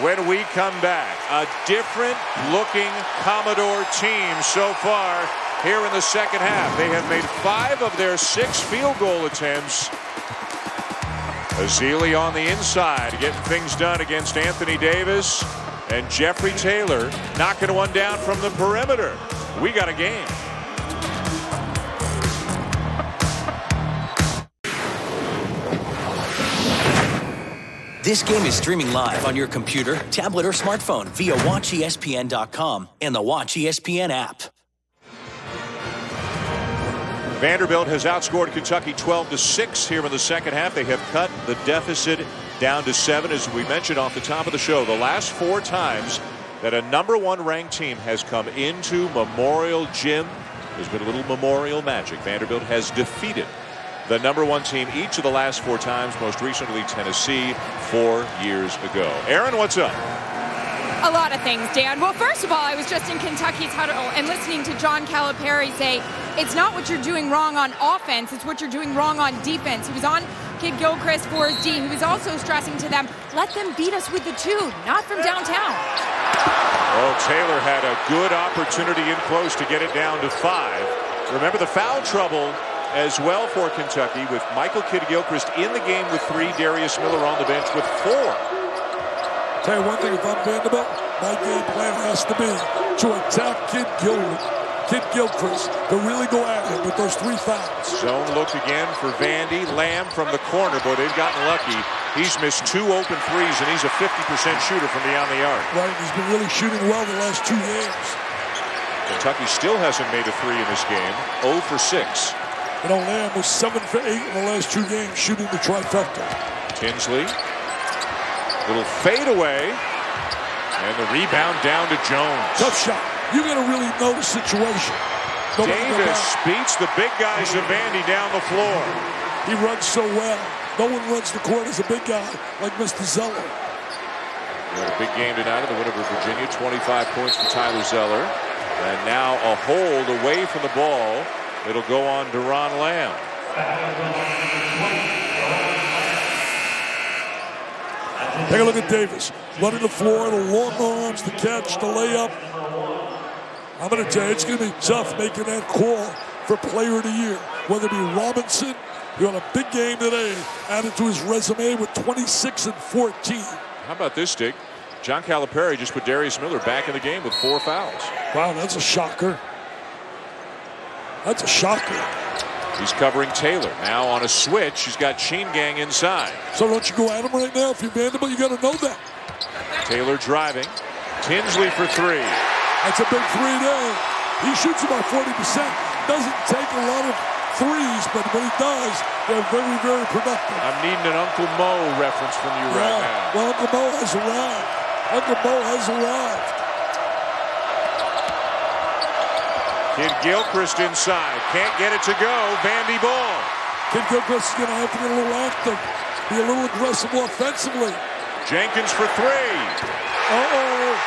when we come back. A different looking Commodore team so far here in the second half. They have made 5 of their 6 field goal attempts. Azili on the inside, getting things done against Anthony Davis. And Jeffrey Taylor knocking one down from the perimeter. We got a game. This game is streaming live on your computer, tablet, or smartphone via WatchESPN.com and the Watch ESPN app. Vanderbilt has outscored Kentucky 12-6 here in the second half. They have cut the deficit down to 7. As we mentioned off the top of the show, the last 4 times that a #1 ranked team has come into Memorial Gym, there's been a little Memorial magic. Vanderbilt has defeated the #1 team each of the last 4 times, most recently Tennessee 4 years ago. Aaron, what's up? A lot of things, Dan. Well, first of all, I was just in Kentucky's huddle and listening to John Calipari say, it's not what you're doing wrong on offense, it's what you're doing wrong on defense. He was on Kidd-Gilchrist for his D. He was also stressing to them, let them beat us with the 2, not from downtown. Well, Taylor had a good opportunity in close to get it down to 5. Remember the foul trouble as well for Kentucky with Michael Kidd-Gilchrist in the game with 3, Darius Miller on the bench with 4. Tell you one thing, if I'm Vanderbilt, my game plan has to be to attack Kidd-Gilchrist, to really go at him with those 3 fouls. Zone look again for Vandy. Lamb from the corner, but they've gotten lucky. He's missed 2 open threes, and he's a 50% shooter from beyond the arc. Right, he's been really shooting well the last 2 games. Kentucky still hasn't made a 3 in this game. 0 for 6. You know, Lamb was 7 for 8 in the last 2 games, shooting the trifecta. Tinsley. Little fade away. And the rebound down to Jones. Tough shot. You got to really know the situation. Davis beats the big guys of Vandy down the floor. He runs so well. No one runs the court as a big guy like Mr. Zeller. We had a big game tonight in the win over Virginia. 25 points for Tyler Zeller. And now a hold away from the ball. It'll go on Doron Lamb. Take a look at Davis. Running the floor, the long arms, the catch, the layup. I'm going to tell you, it's going to be tough making that call for Player of the Year. Whether it be Robinson, he had a big game today, added to his resume with 26 and 14. How about this, Dick? John Calipari just put Darius Miller back in the game with 4 fouls. Wow, that's a shocker. That's a shocker. He's covering Taylor. Now on a switch, he's got Sheen Gang inside. So don't you go at him right now? If you're Vanderbilt, you got to know that. Taylor driving. Tinsley for 3. That's a big 3 there. He shoots about 40%. Doesn't take a lot of threes, but when he does, they're very, very productive. I'm needing an Uncle Mo reference from you right now. Well, Uncle Mo has arrived. Uncle Mo has arrived. Kidd-Gilchrist inside. Can't get it to go. Vandy ball. Kidd-Gilchrist is going to have to get a little active. Be a little aggressive offensively. Jenkins for 3. Uh-oh.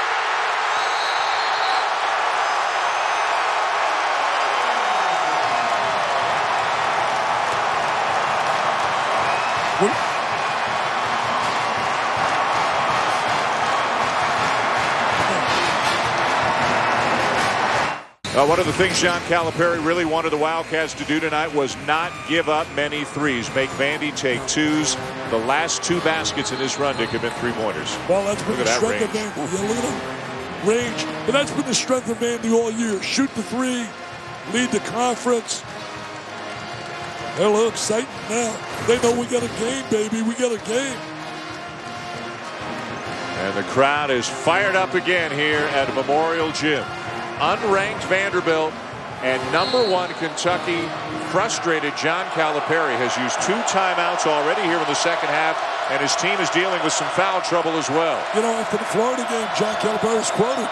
One of the things John Calipari really wanted the Wildcats to do tonight was not give up many threes. Make Vandy take 2s. The last 2 baskets in this run, Dick, have been 3-pointers. Well, that's been the strength of Vandy. Yeah, look at that range. But that's been the strength of Vandy all year. Shoot the 3, lead the conference. They're a little excited now. They know we got a game, baby. We got a game. And the crowd is fired up again here at Memorial Gym. Unranked Vanderbilt And #1 Kentucky, frustrated John Calipari, has used 2 timeouts already here in the second half, and his team is dealing with some foul trouble as well. You know, after the Florida game, John Calipari was quoted,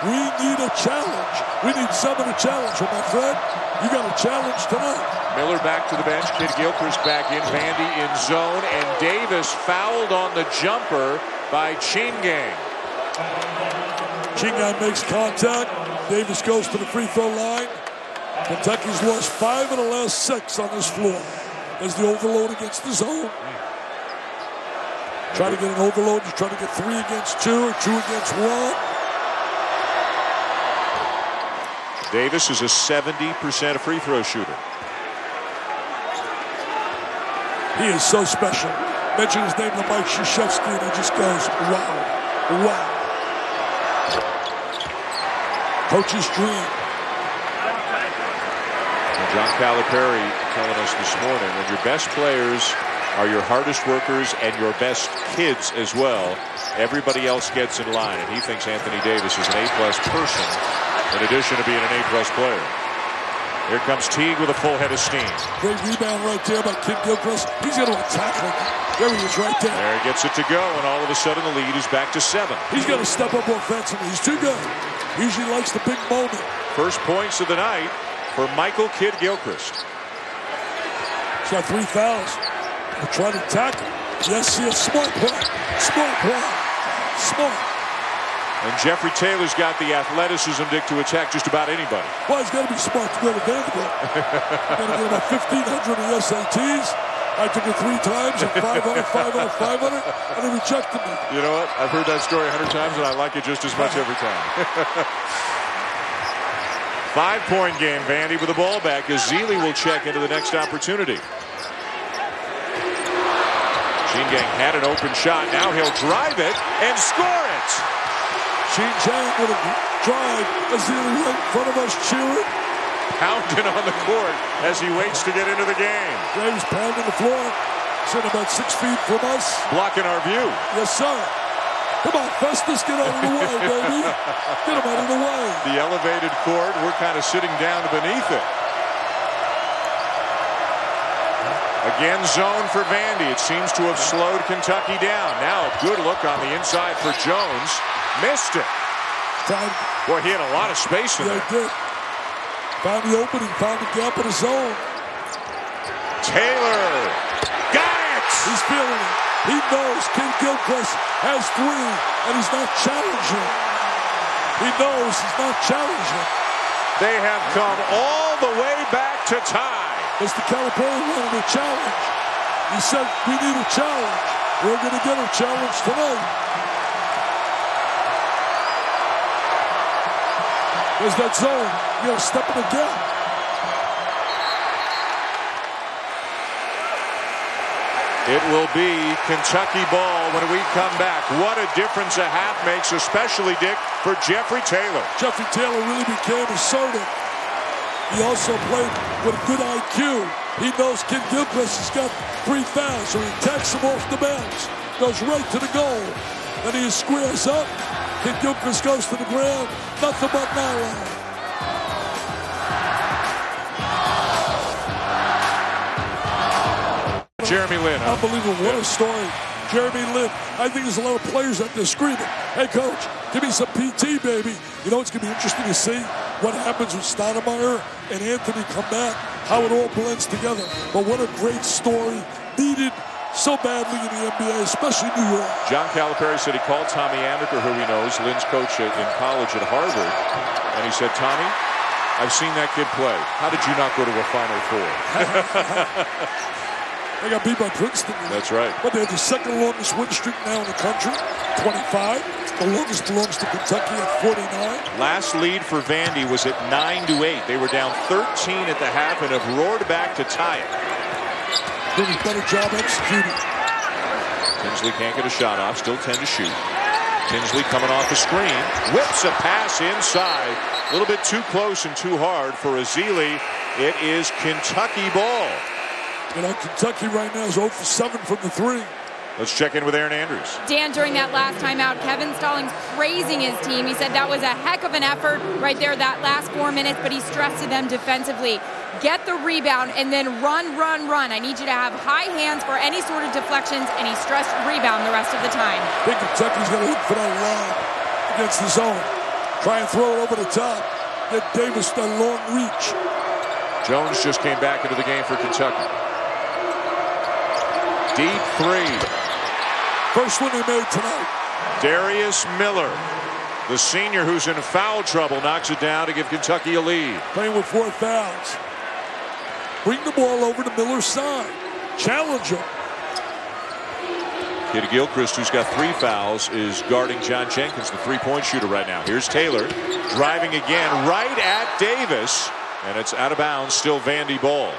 "We need a challenge. We need someone to challenge." Well, my friend, you got a challenge tonight. Miller back to the bench. Kidd-Gilchrist back in. Vandy in zone. And Davis fouled on the jumper by Teague. Teague makes contact. Davis goes to the free throw line. Kentucky's lost 5 of the last 6 on this floor as the overload against the zone. Try to get an overload. You try to get 3 against 2 or 2 against 1. Davis is a 70% free throw shooter. He is so special. Mention his name to Mike Krzyzewski, and he just goes, wow, wow. Coach's dream. And John Calipari telling us this morning, when your best players are your hardest workers and your best kids as well, everybody else gets in line. And he thinks Anthony Davis is an A+ person in addition to being an A+ player. Here comes Teague with a full head of steam. Great rebound right there by Kidd-Gilchrist. He's going to attack him. There he is right there. There he gets it to go, and all of a sudden the lead is back to 7. He's got to step up offensively. He's too good. He usually likes the big moment. First points of the night for Michael Kidd-Gilchrist. He's got 3 fouls. We're trying to tackle. Yes, smart play. Smart play. Smart. And Jeffrey Taylor's got the athleticism, Dick, to attack just about anybody. Well, he's got to be smart to go to Vanderbilt. He's got to get about 1,500 in the SATs. I took it 3 times and 500, 500, 500, and he rejected me. You know what? I've heard that story 100 times, and I like it just as much every time. 5-point game, Vandy with the ball back as Zealy will check into the next opportunity. Teague had an open shot. Now he'll drive it and score it. Teague with a drive. Zealy right in front of us cheering. Pounding on the court as he waits to get into the game. Yeah, he's pounding the floor. Sitting about 6 feet from us. Blocking our view. Yes, sir. Come on, Festus, get out of the way, baby. Get him out of the way. The elevated court, we're kind of sitting down beneath it. Again, zone for Vandy. It seems to have slowed Kentucky down. Now a good look on the inside for Jones. Missed it. Boy, he had a lot of space in there. He did. Found the opening, found the gap in the zone. Taylor. Got it! He's feeling it. He knows Kidd-Gilchrist has 3, and he's not challenging. He knows he's not challenging. They have come all the way back to tie. Mr. Calipari wanted a challenge. He said, we need a challenge. We're going to get a challenge tonight. There's that zone. You got to step in the gap. It will be Kentucky ball when we come back. What a difference a half makes, especially, Dick, for Jeffrey Taylor. Jeffrey Taylor really became assertive. He also played with good IQ. He knows Kidd-Gilchrist has got 3 fouls, so he attacks him off the bounce. Goes right to the goal. Then he squares up. Kidd-Gilchrist goes to the ground. Nothing but nylon. Jeremy Lin. Unbelievable. What a story. Jeremy Lin. I think there's a lot of players out there screaming, hey, coach, give me some PT, baby. You know, it's going to be interesting to see what happens with Stoudemire and Anthony come back, how it all blends together. But what a great story. Needed so badly in the NBA, especially New York. John Calipari said he called Tommy Amaker, who he knows, Lin's coach in college at Harvard, and he said, Tommy, I've seen that kid play. How did you not go to a Final Four? They got beat by Princeton. That's right. But they have the second longest win streak now in the country, 25. The longest belongs to Kentucky at 49. Last lead for Vandy was at 9-8. They were down 13 at the half and have roared back to tie it. Doing a better job executing. Tinsley can't get a shot off. Still 10 to shoot. Tinsley coming off the screen. Whips a pass inside. A little bit too close and too hard for Zealy. It is Kentucky ball. You know, Kentucky right now is 0 for 7 from the 3. Let's check in with Aaron Andrews. Dan, during that last timeout, Kevin Stallings praising his team. He said that was a heck of an effort right there that last 4 minutes, but he stressed to them defensively. Get the rebound and then run, run, run. I need you to have high hands for any sort of deflections, and he stressed rebound the rest of the time. I think Kentucky's going to look for that lob against the zone. Try and throw it over the top. Get Davis that long reach. Jones just came back into the game for Kentucky. Deep three. First one they made tonight. Darius Miller, the senior who's in foul trouble, knocks it down to give Kentucky a lead. Playing with 4 fouls. Bring the ball over to Miller's side. Challenge him. Kidd-Gilchrist, who's got 3 fouls, is guarding John Jenkins, the three-point shooter right now. Here's Taylor driving again right at Davis, and it's out of bounds, still Vandy ball.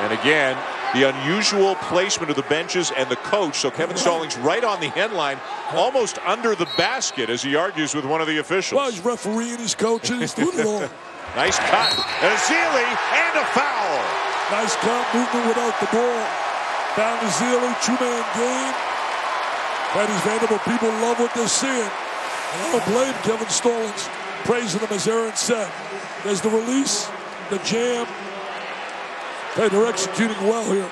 And again, the unusual placement of the benches and the coach. So Kevin Stallings right on the end line, almost under the basket as he argues with one of the officials. Well, he's refereeing, he's coaching, he's doing it all. Nice cut. Azili and a foul. Nice cut, movement without the ball. Found Azili, 2-man game. These Vanderbilt people love what they're seeing. And I don't blame Kevin Stallings, praising them as Aaron said. There's the release, the jam. Hey, they're executing well here.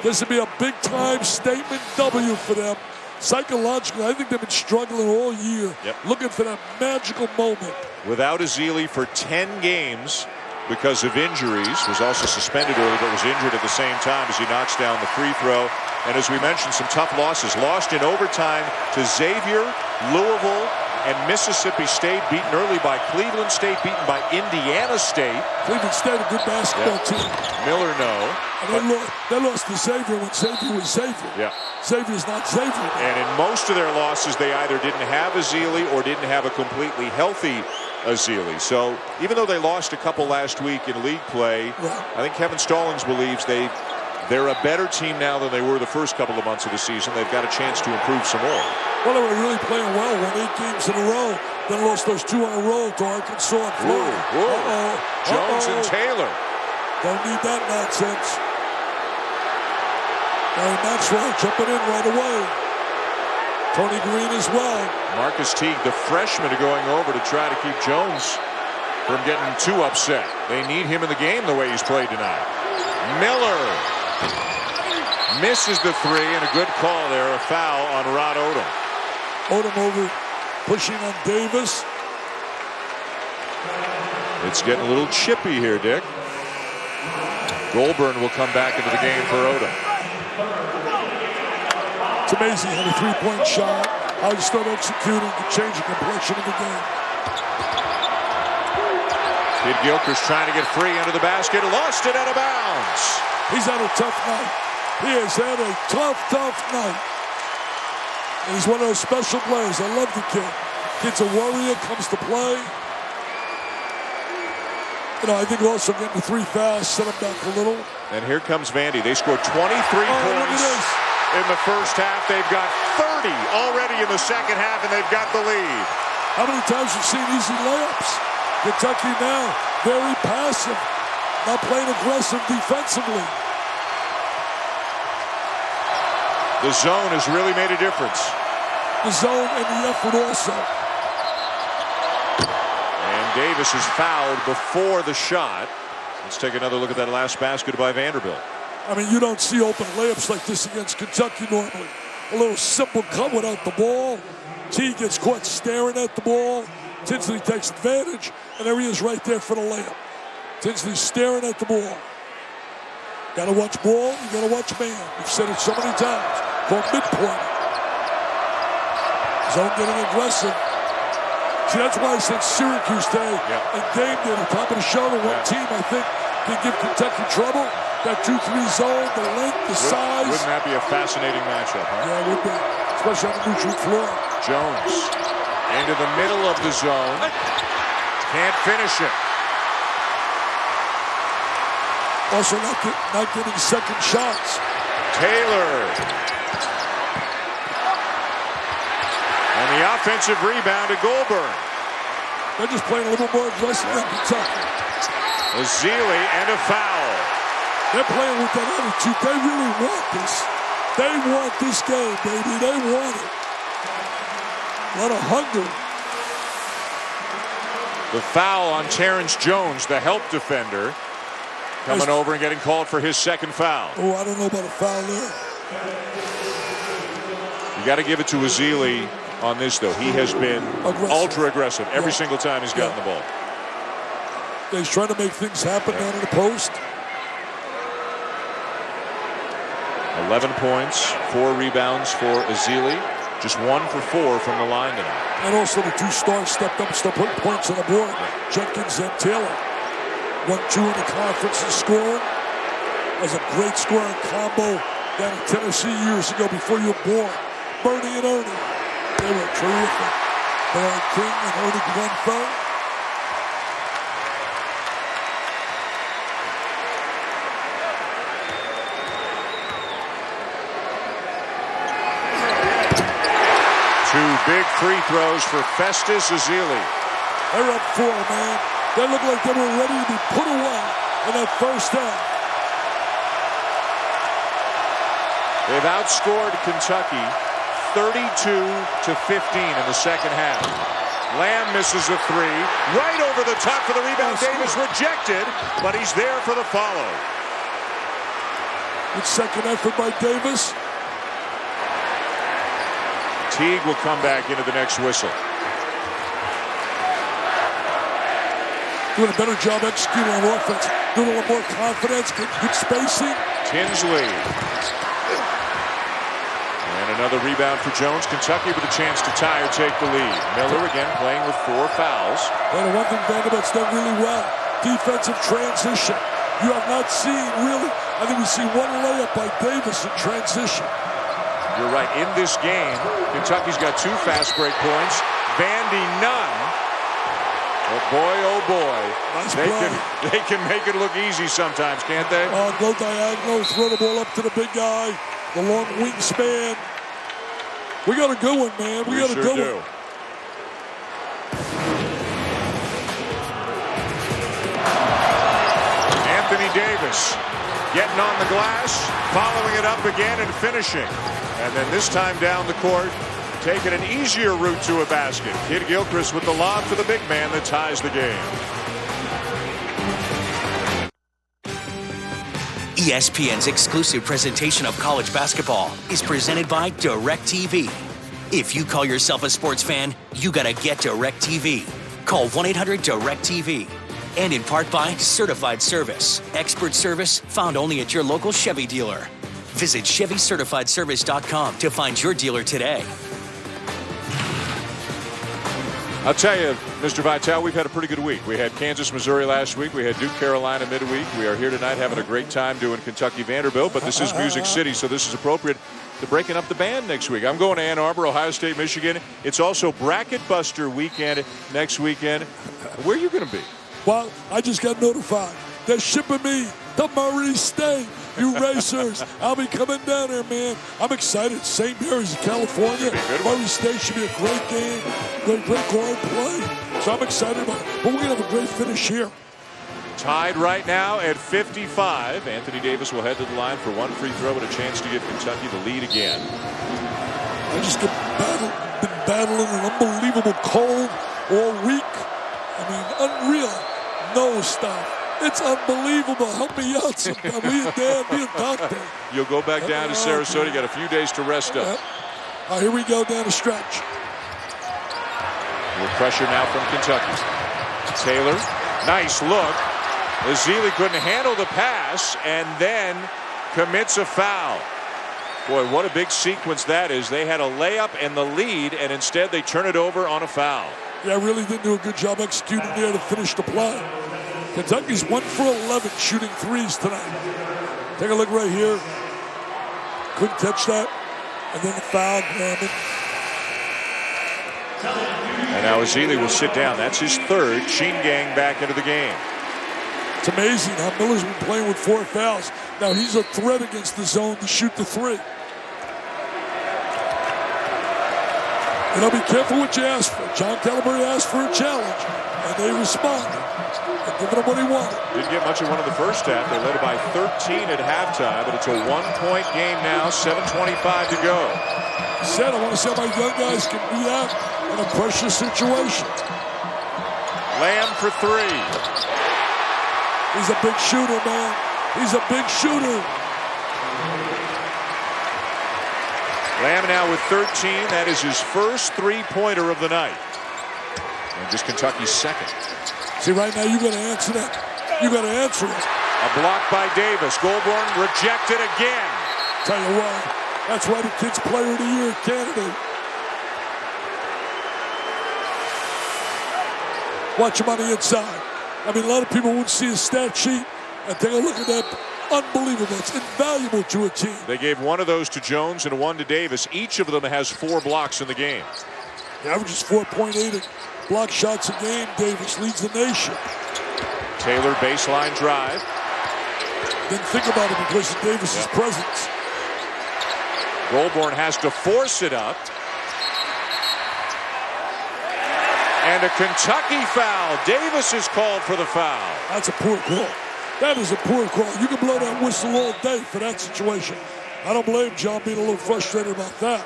This would be a big-time statement W for them. Psychologically, I think they've been struggling all year, looking for that magical moment. Without Azili for 10 games because of injuries, was also suspended early, but was injured at the same time as he knocks down the free throw. And as we mentioned, some tough losses. Lost in overtime to Xavier, Louisville, and Mississippi State, beaten early by Cleveland State, beaten by Indiana State. Cleveland State, a good basketball team. Miller, no. And they lost to Xavier when Xavier was Xavier. Yeah. Xavier's not Xavier. And in most of their losses, they either didn't have Azili or didn't have a completely healthy Azili. So even though they lost a couple last week in league play, I think Kevin Stallings believes they're a better team now than they were the first couple of months of the season. They've got a chance to improve some more. Well, they were really playing well. Won 8 games in a row. Then lost those 2 in a row to Arkansas and Florida. Jones and Taylor. Don't need that nonsense. Larry Maxwell jumping in right away. Tony Green as well. Marcus Teague, the freshman, going over to try to keep Jones from getting too upset. They need him in the game the way he's played tonight. Miller misses the 3, and a good call there, a foul on Rod Odom. Odom over, pushing on Davis. It's getting a little chippy here, Dick. Goulburn will come back into the game for Odom. It's amazing how the 3-point shot, how you start executing, can change the complexion of the game. Kidd-Gilchrist trying to get free under the basket, lost it out of bounds. He's had a tough night. He has had a tough night. And he's one of those special players. I love the kid. Kid's a warrior, comes to play. You know, I think also getting the 3 fouls set him back a little. And here comes Vandy. They scored 23 points in the first half. They've got 30 already in the second half, and they've got the lead. How many times have you seen easy layups? Kentucky now very passive, not playing aggressive defensively. The zone has really made a difference. The zone and the effort also. And Davis is fouled before the shot. Let's take another look at that last basket by Vanderbilt. I mean, you don't see open layups like this against Kentucky normally. A little simple cut without the ball. Teague gets caught staring at the ball. Tinsley takes advantage, and there he is right there for the layup. Tinsley staring at the ball. Got to watch ball, you got to watch man. We've said it so many times. Called midpoint. Zone getting aggressive. See, that's why I said Syracuse today and game day, the top of the show to one team, I think, can give Kentucky trouble. That 2-3 zone, the length, the size. Wouldn't that be a fascinating matchup, huh? Yeah, it would be, especially on the neutral floor. Jones into the middle of the zone. Can't finish it. Also not getting second shots. Taylor. And the offensive rebound to Goulburn. They're just playing a little more aggressive than Kentucky. Azili and a foul. They're playing with that attitude. They really want this. They want this game, baby. They want it. A lot of hunger. The foul on Terrence Jones, the help defender, coming over and getting called for his second foul. Oh, I don't know about a foul there. You got to give it to Ezeli on this, though. He has been ultra aggressive every single time he's gotten the ball. He's trying to make things happen down in the post. 11 points, 4 rebounds for Ezeli. Just 1 for 4 from the line tonight. And also the 2 stars stepped up and started putting points on the board. Jenkins and Taylor. 1-2 in the conference in scoring. That's a great scoring combo down in Tennessee years ago before you were born. Bernie and Ernie. They were terrific. Brian King and Ernie Glenfell. Two big free throws for Festus Ezeli. They're up 4, man. They look like they were ready to be put away in that first half. They've outscored Kentucky 32-15 in the second half. Lamb misses a 3. Right over the top for the rebound. Davis rejected, but he's there for the follow. Good second effort by Davis. Teague will come back into the next whistle. Doing a better job executing on offense. Doing a little more confidence, good spacing. Tinsley. And another rebound for Jones. Kentucky with a chance to tie or take the lead. Miller again playing with 4 fouls. And the one thing Vanderbilt's done really well, defensive transition. You have not seen really, I think we see 1 layup by Davis in transition. You're right. In this game, Kentucky's got 2 fast break points. Vandy none. Oh boy. Nice they can make it look easy sometimes, can't they? Go diagonal, throw the ball up to the big guy. The long wingspan. We got a good one, man. We got a good one. Anthony Davis getting on the glass, following it up again and finishing. And then this time down the court, taking an easier route to a basket. Kidd-Gilchrist with the lob for the big man that ties the game. ESPN's exclusive presentation of college basketball is presented by DirecTV. If you call yourself a sports fan, you gotta get DirecTV. Call 1-800-DIRECTV. And in part by Certified Service. Expert service found only at your local Chevy dealer. Visit ChevyCertifiedService.com to find your dealer today. I'll tell you, Mr. Vitale, we've had a pretty good week. We had Kansas, Missouri last week. We had Duke, Carolina midweek. We are here tonight having a great time doing Kentucky, Vanderbilt. But this is Music City, so this is appropriate to breaking up the band next week. I'm going to Ann Arbor, Ohio State, Michigan. It's also Bracket Buster weekend next weekend. Where are you going to be? Well, I just got notified. They're shipping me to Murray State. You racers, I'll be coming down there, man. I'm excited. St. Mary's, California. Murray State should be a great game. Great guard play. So I'm excited about it. But we're going to have a great finish here. Tied right now at 55. Anthony Davis will head to the line for 1 free throw and a chance to give Kentucky the lead again. I just been battling an unbelievable cold all week. I mean, unreal. No stuff. It's unbelievable. Help me out sometime. Be a dad, be a doctor. You'll go back down to Sarasota. You got a few days to rest up. All right, here we go down the stretch. More pressure now from Kentucky. Taylor, nice look. Ezeli couldn't handle the pass and then commits a foul. Boy, what a big sequence that is. They had a layup and the lead, and instead they turn it over on a foul. Yeah, really didn't do a good job executing there to finish the play. Kentucky's 1 for 11 shooting threes tonight. Take a look right here. Couldn't catch that. And then the foul, grabbing. And now Ezeli will sit down. That's his 3rd. Sheen Gang back into the game. It's amazing how Miller's been playing with 4 fouls. Now he's a threat against the zone to shoot the 3. Be careful what you ask for. John Calipari asked for a challenge, and they responded. They're giving him what he wanted. Didn't get much of one in the first half. They led it by 13 at halftime, but it's a one-point game now, 7:25 to go. I said I want to see how my young guys can react in a pressure situation. Lamb for three. He's a big shooter, man. He's a big shooter. Lamb now with 13. That is his first three-pointer of the night. And just Kentucky's second. See, right now, you got to answer that. You got to answer it. A block by Davis. Goldborn rejected again. Tell you what, that's why the kid's Player of the Year candidate. Watch him on the inside. I mean, a lot of people wouldn't see his stat sheet and take a look at that. Unbelievable. It's invaluable to a team. They gave one of those to Jones and one to Davis. Each of them has 4 blocks in the game. He averages 4.8 block shots a game. Davis leads the nation. Taylor baseline drive. Didn't think about it because of Davis's presence. Goldborn has to force it up. And a Kentucky foul. Davis is called for the foul. That's a poor call. That is a poor call. You can blow that whistle all day for that situation. I don't blame John being a little frustrated about that.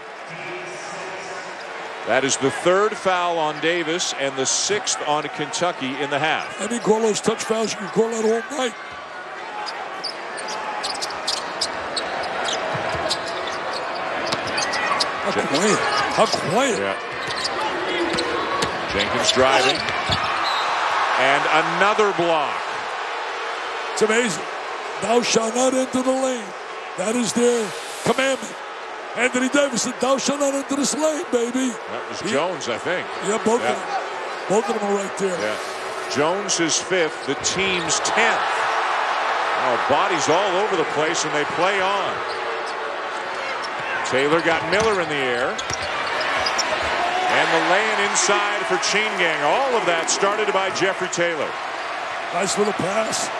That is the 3rd foul on Davis and the 6th on Kentucky in the half. I mean, call those touch fouls. You can call that all night. How quiet. Yeah. Jenkins driving. And another block. It's amazing. Thou shalt not enter the lane. That is their commandment. Anthony Davis said, thou shalt not enter this lane, baby. That was Jones, I think. Yeah, both of them. Both of them are right there. Yeah. Jones is 5th, the team's 10th. Oh, bodies all over the place, and they play on. Taylor got Miller in the air. And the lay-in inside for Chain Gang. All of that started by Jeffrey Taylor. Nice little pass.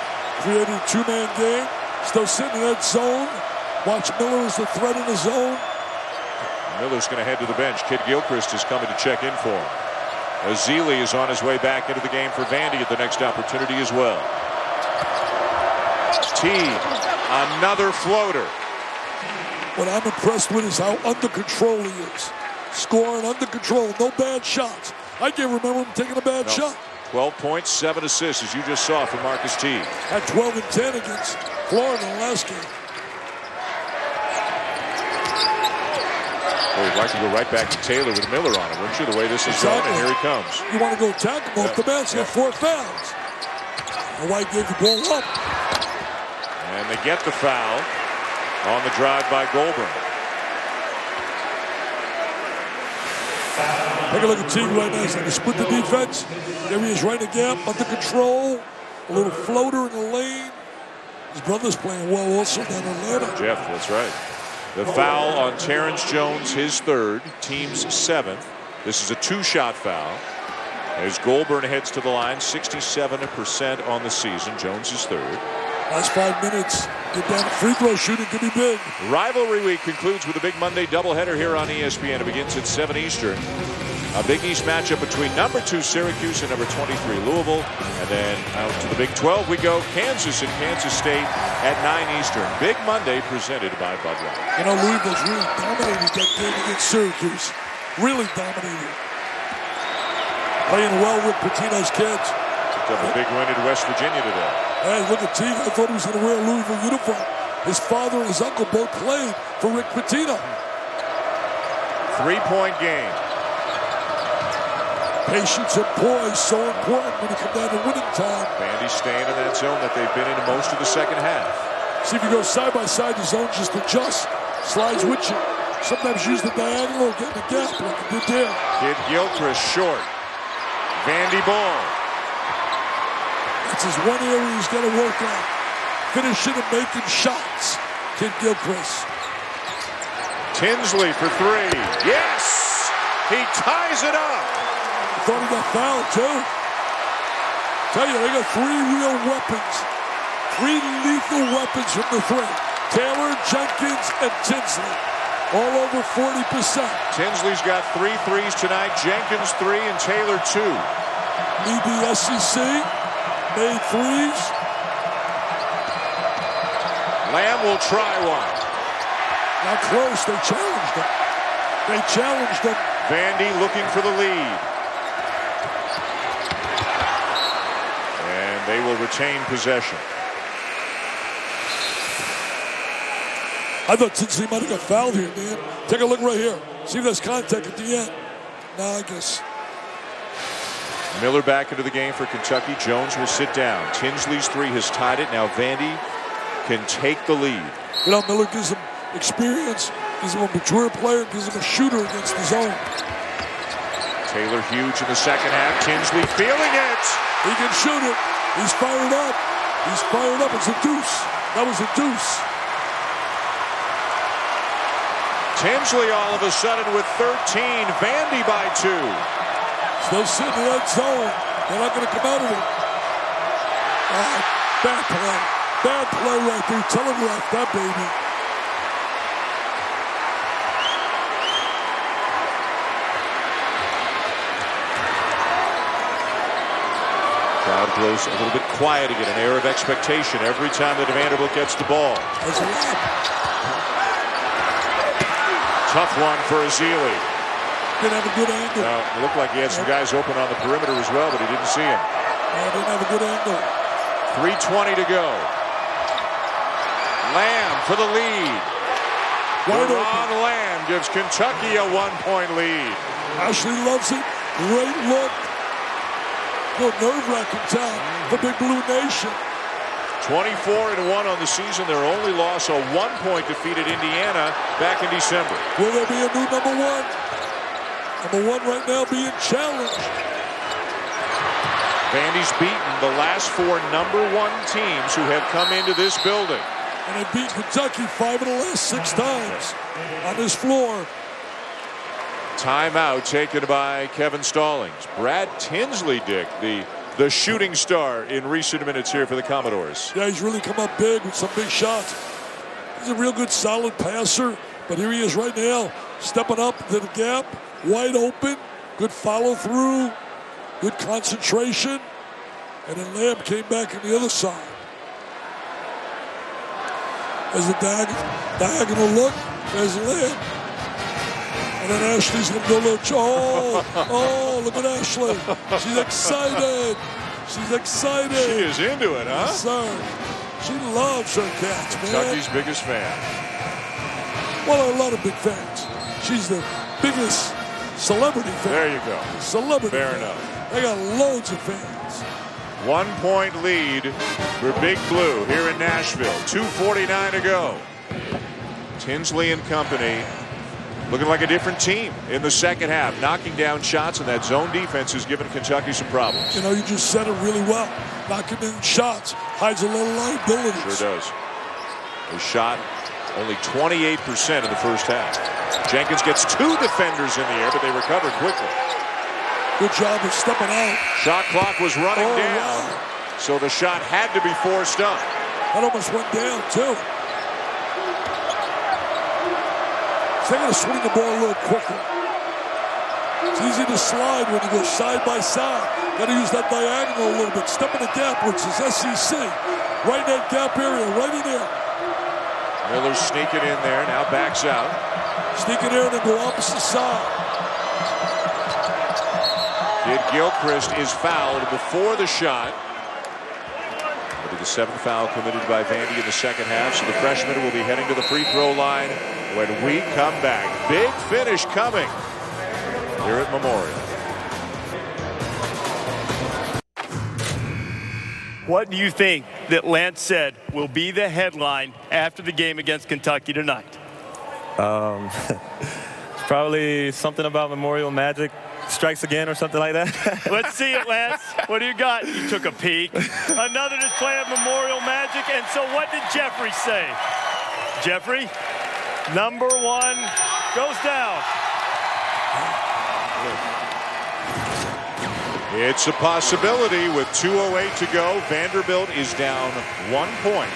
Created a 2-man game. Still sitting in that zone. Watch Miller as the threat in the zone. Miller's going to head to the bench. Kidd-Gilchrist is coming to check in for him. Azili is on his way back into the game for Vandy at the next opportunity as well. Teague, another floater. What I'm impressed with is how under control he is. Scoring under control, no bad shots. I can't remember him taking a bad shot. 12 points, 7 assists, as you just saw from Marcus Teague. Had 12 and 10 against Florida in the last game. Well, we'd like to go right back to Taylor with Miller on him, wouldn't you, the way this is going, and here he comes. You want to go attack him off the bench, he had 4 fouls. And White gave the ball up. And they get the foul on the drive by Goldborn. Take a look at Teague right now. He's going to split the defense. There he is, right in the gap, under control. A little floater in the lane. His brother's playing well also down in Atlanta. Jeff, that's right. The foul on Terrence Jones, his 3rd, team's 7th. This is a 2-shot foul. As Goldborn heads to the line, 67% on the season. Jones is 3rd. Last 5 minutes. Get down to free throw shooting could be big. Rivalry week concludes with a big Monday doubleheader here on ESPN. It begins at 7 Eastern. A Big East matchup between number 2 Syracuse and number 23 Louisville. And then out to the Big 12 we go. Kansas and Kansas State at 9 Eastern. Big Monday presented by Bud Light. You know, Louisville's really dominated that game against Syracuse. Really dominated. Playing well with Pitino's kids. Picked up a big win in West Virginia today. Hey, look at Teague. I thought he was going to wear a Louisville uniform. His father and his uncle both played for Rick Pitino. 3-point game. Patience and poise so important when you come down to winning time. Vandy staying in that zone that they've been in most of the second half. See, if you go side by side, the zone just adjusts, slides with you. Sometimes use the diagonal, get in the gap like you did there. Kidd-Gilchrist short. Vandy ball. That's his one area he's got to work on. Finishing and making shots. Kidd-Gilchrist. Tinsley for 3. Yes! He ties it up. Thought he got fouled too. Tell you, they got 3 real weapons. 3 lethal weapons from the 3. Taylor, Jenkins, and Tinsley. all over 40%. Tinsley's got 3 threes tonight. Jenkins 3 and Taylor 2. Lead the SEC, made threes. Lamb will try one. Not close, they challenged him. They challenged him. Vandy looking for the lead. And they will retain possession. I thought Tinsley might have got fouled here, man. Take a look right here. See if there's contact at the end. No, I guess. Miller back into the game for Kentucky. Jones will sit down. Tinsley's 3 has tied it. Now Vandy can take the lead. You know, Miller gives him experience, gives him a mature player, gives him a shooter against the zone. Taylor huge in the second half. Tinsley feeling it. He can shoot it. He's fired up. He's fired up. It's a deuce. That was a deuce. Tinsley all of a sudden with 13. Vandy by 2. Still sitting in that zone. They're not going to come out of it. Bad play. Bad play right there. Telegraphed that baby. Crowd grows a little bit quiet again. An air of expectation every time that Vanderbilt gets the ball. That's a wrap. Tough one for Azili. Didn't have a good angle. It looked like he had some guys open on the perimeter as well, but he didn't see him. Didn't have a good angle. 3:20 to go. Lamb for the lead. Doron Lamb gives Kentucky a 1-point lead. Ashley loves it. Great look. Good nerve-wracking time for Big Blue Nation. 24-1 on the season. Their only loss, a 1-point defeat at Indiana back in December. Will there be a new number 1? Number 1 right now being challenged. Vandy's beaten the last 4 number 1 teams who have come into this building. And they beat Kentucky 5 of the last 6 times on this floor. Timeout taken by Kevin Stallings. Brad Tinsley, Dick, the shooting star in recent minutes here for the Commodores. Yeah, he's really come up big with some big shots. He's a real good, solid passer. But here he is right now, stepping up to the gap, wide open, good follow-through, good concentration. And then Lamb came back on the other side. There's a diagonal look. There's Lamb. And then Ashley's going to go a little... Oh, look at Ashley. She's excited. She's excited. She is into it, huh? Yes, sir. She loves her cats, man. Kentucky's biggest fan. Well, a lot of big fans. She's the biggest celebrity fan. There you go. Celebrity Fair fan. enough. They got loads of fans. 1-point lead for Big Blue here in Nashville. 2:49 to go. Tinsley and company looking like a different team in the second half, knocking down shots, and that zone defense has given Kentucky some problems. You know, you just said it really well. Knocking in shots hides a little liabilities. Sure does. They shot only 28% in the first half. Jenkins gets 2 defenders in the air, but they recover quickly. Good job of stepping out. Shot clock was running down, wow. so the shot had to be forced up. That almost went down, too. So they got to swing the ball a little quicker. It's easy to slide when you go side by side. Got to use that diagonal a little bit. Step in the gap, which is SEC. Right in that gap area, right in there. Miller's sneaking in there, now backs out. Sneak in there and then go opposite side. Kidd-Gilchrist is fouled before the shot. It'll be the 7th foul committed by Vandy in the second half, so the freshman will be heading to the free throw line when we come back. Big finish coming here at Memorial. What do you think that Lance said will be the headline after the game against Kentucky tonight? Probably something about Memorial Magic strikes again or something like that. Let's see it, Lance. What do you got? You took a peek. Another display of Memorial Magic. And so what did Jeffrey say? Jeffrey, number 1 goes down. It's a possibility with 2:08 to go. Vanderbilt is down 1 point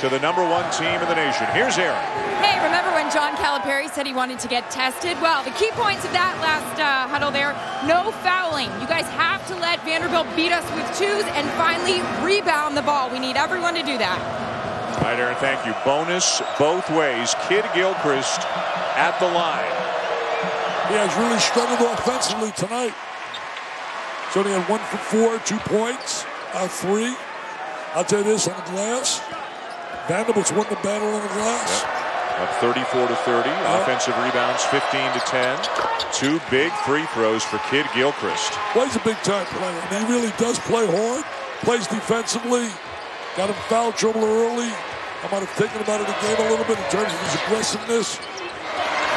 to the number 1 team in the nation. Here's Aaron. Hey, remember when and John Calipari said he wanted to get tested. Well, the key points of that last huddle there, no fouling. You guys have to let Vanderbilt beat us with twos and finally rebound the ball. We need everyone to do that. All right, Aaron, thank you. Bonus both ways. Kidd-Gilchrist at the line. He has really struggled offensively tonight. So he had 1 for 4, 2 points, 3. I'll tell you this, on the glass, Vanderbilt's won the battle on the glass. Yep. Up 34-30. Yep. Offensive rebounds 15-10. 2 big free throws for Kidd-Gilchrist. Well, he's a big-time player. And he really does play hard. Plays defensively. Got him foul trouble early. I might have taken him out of the game a little bit in terms of his aggressiveness.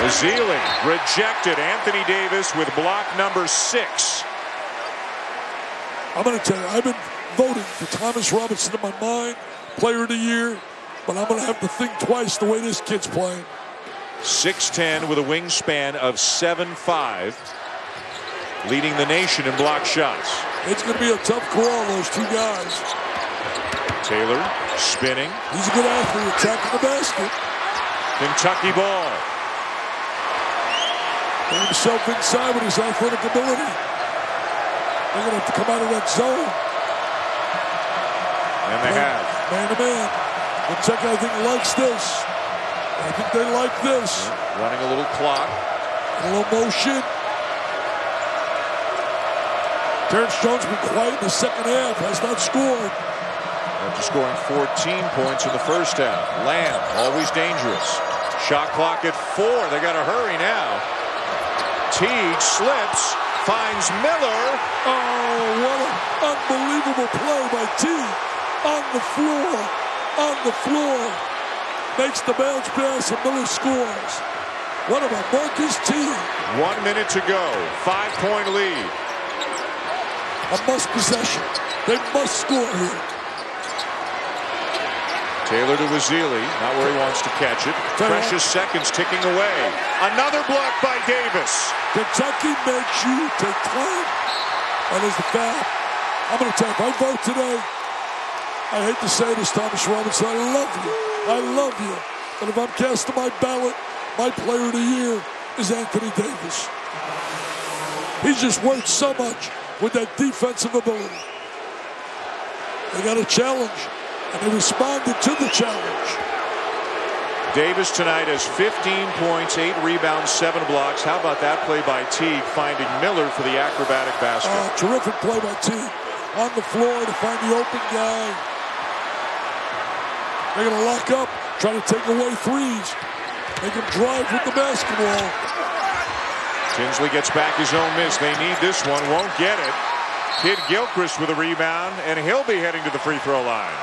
Ezeli rejected. Anthony Davis with block number 6. I'm going to tell you, I've been voting for Thomas Robinson in my mind, player of the year, but I'm going to have to think twice the way this kid's playing. 6'10" with a wingspan of 7'5", leading the nation in block shots. It's going to be a tough call, those two guys. Taylor spinning. He's a good athlete, attacking the basket. Kentucky ball. Put himself inside with his athletic ability. They're going to have to come out of that zone. And they have. Man to man. Kentucky, I think, likes this. I think they like this. Running a little clock. A little motion. Terrence Jones been quiet in the second half. Has not scored. After scoring 14 points in the first half. Lamb, always dangerous. Shot clock at 4. They got to hurry now. Teague slips. Finds Miller. Oh, what an unbelievable play by Teague. On the floor. On the floor. Makes the bounce pass and Miller scores. What about Marcus Teague? 1 minute to go. 5-point lead. A must possession. They must score here. Taylor to Ezeli. Not where he wants to catch it. Precious seconds ticking away. Another block by Davis. Kentucky makes you take time. That is the foul. I'm going to tell you, if I vote today, I hate to say this, Thomas Robinson, I love you. I love you. But if I'm casting my ballot, my player of the year is Anthony Davis. He's just worth so much with that defensive ability. They got a challenge, and they responded to the challenge. Davis tonight has 15 points, 8 rebounds, 7 blocks. How about that play by Teague, finding Miller for the acrobatic basket? Terrific play by Teague. On the floor to find the open guy. They're going to lock up, try to take away threes. Make him drive with the basketball. Tinsley gets back his own miss. They need this one, won't get it. Kidd-Gilchrist with a rebound, and he'll be heading to the free throw line.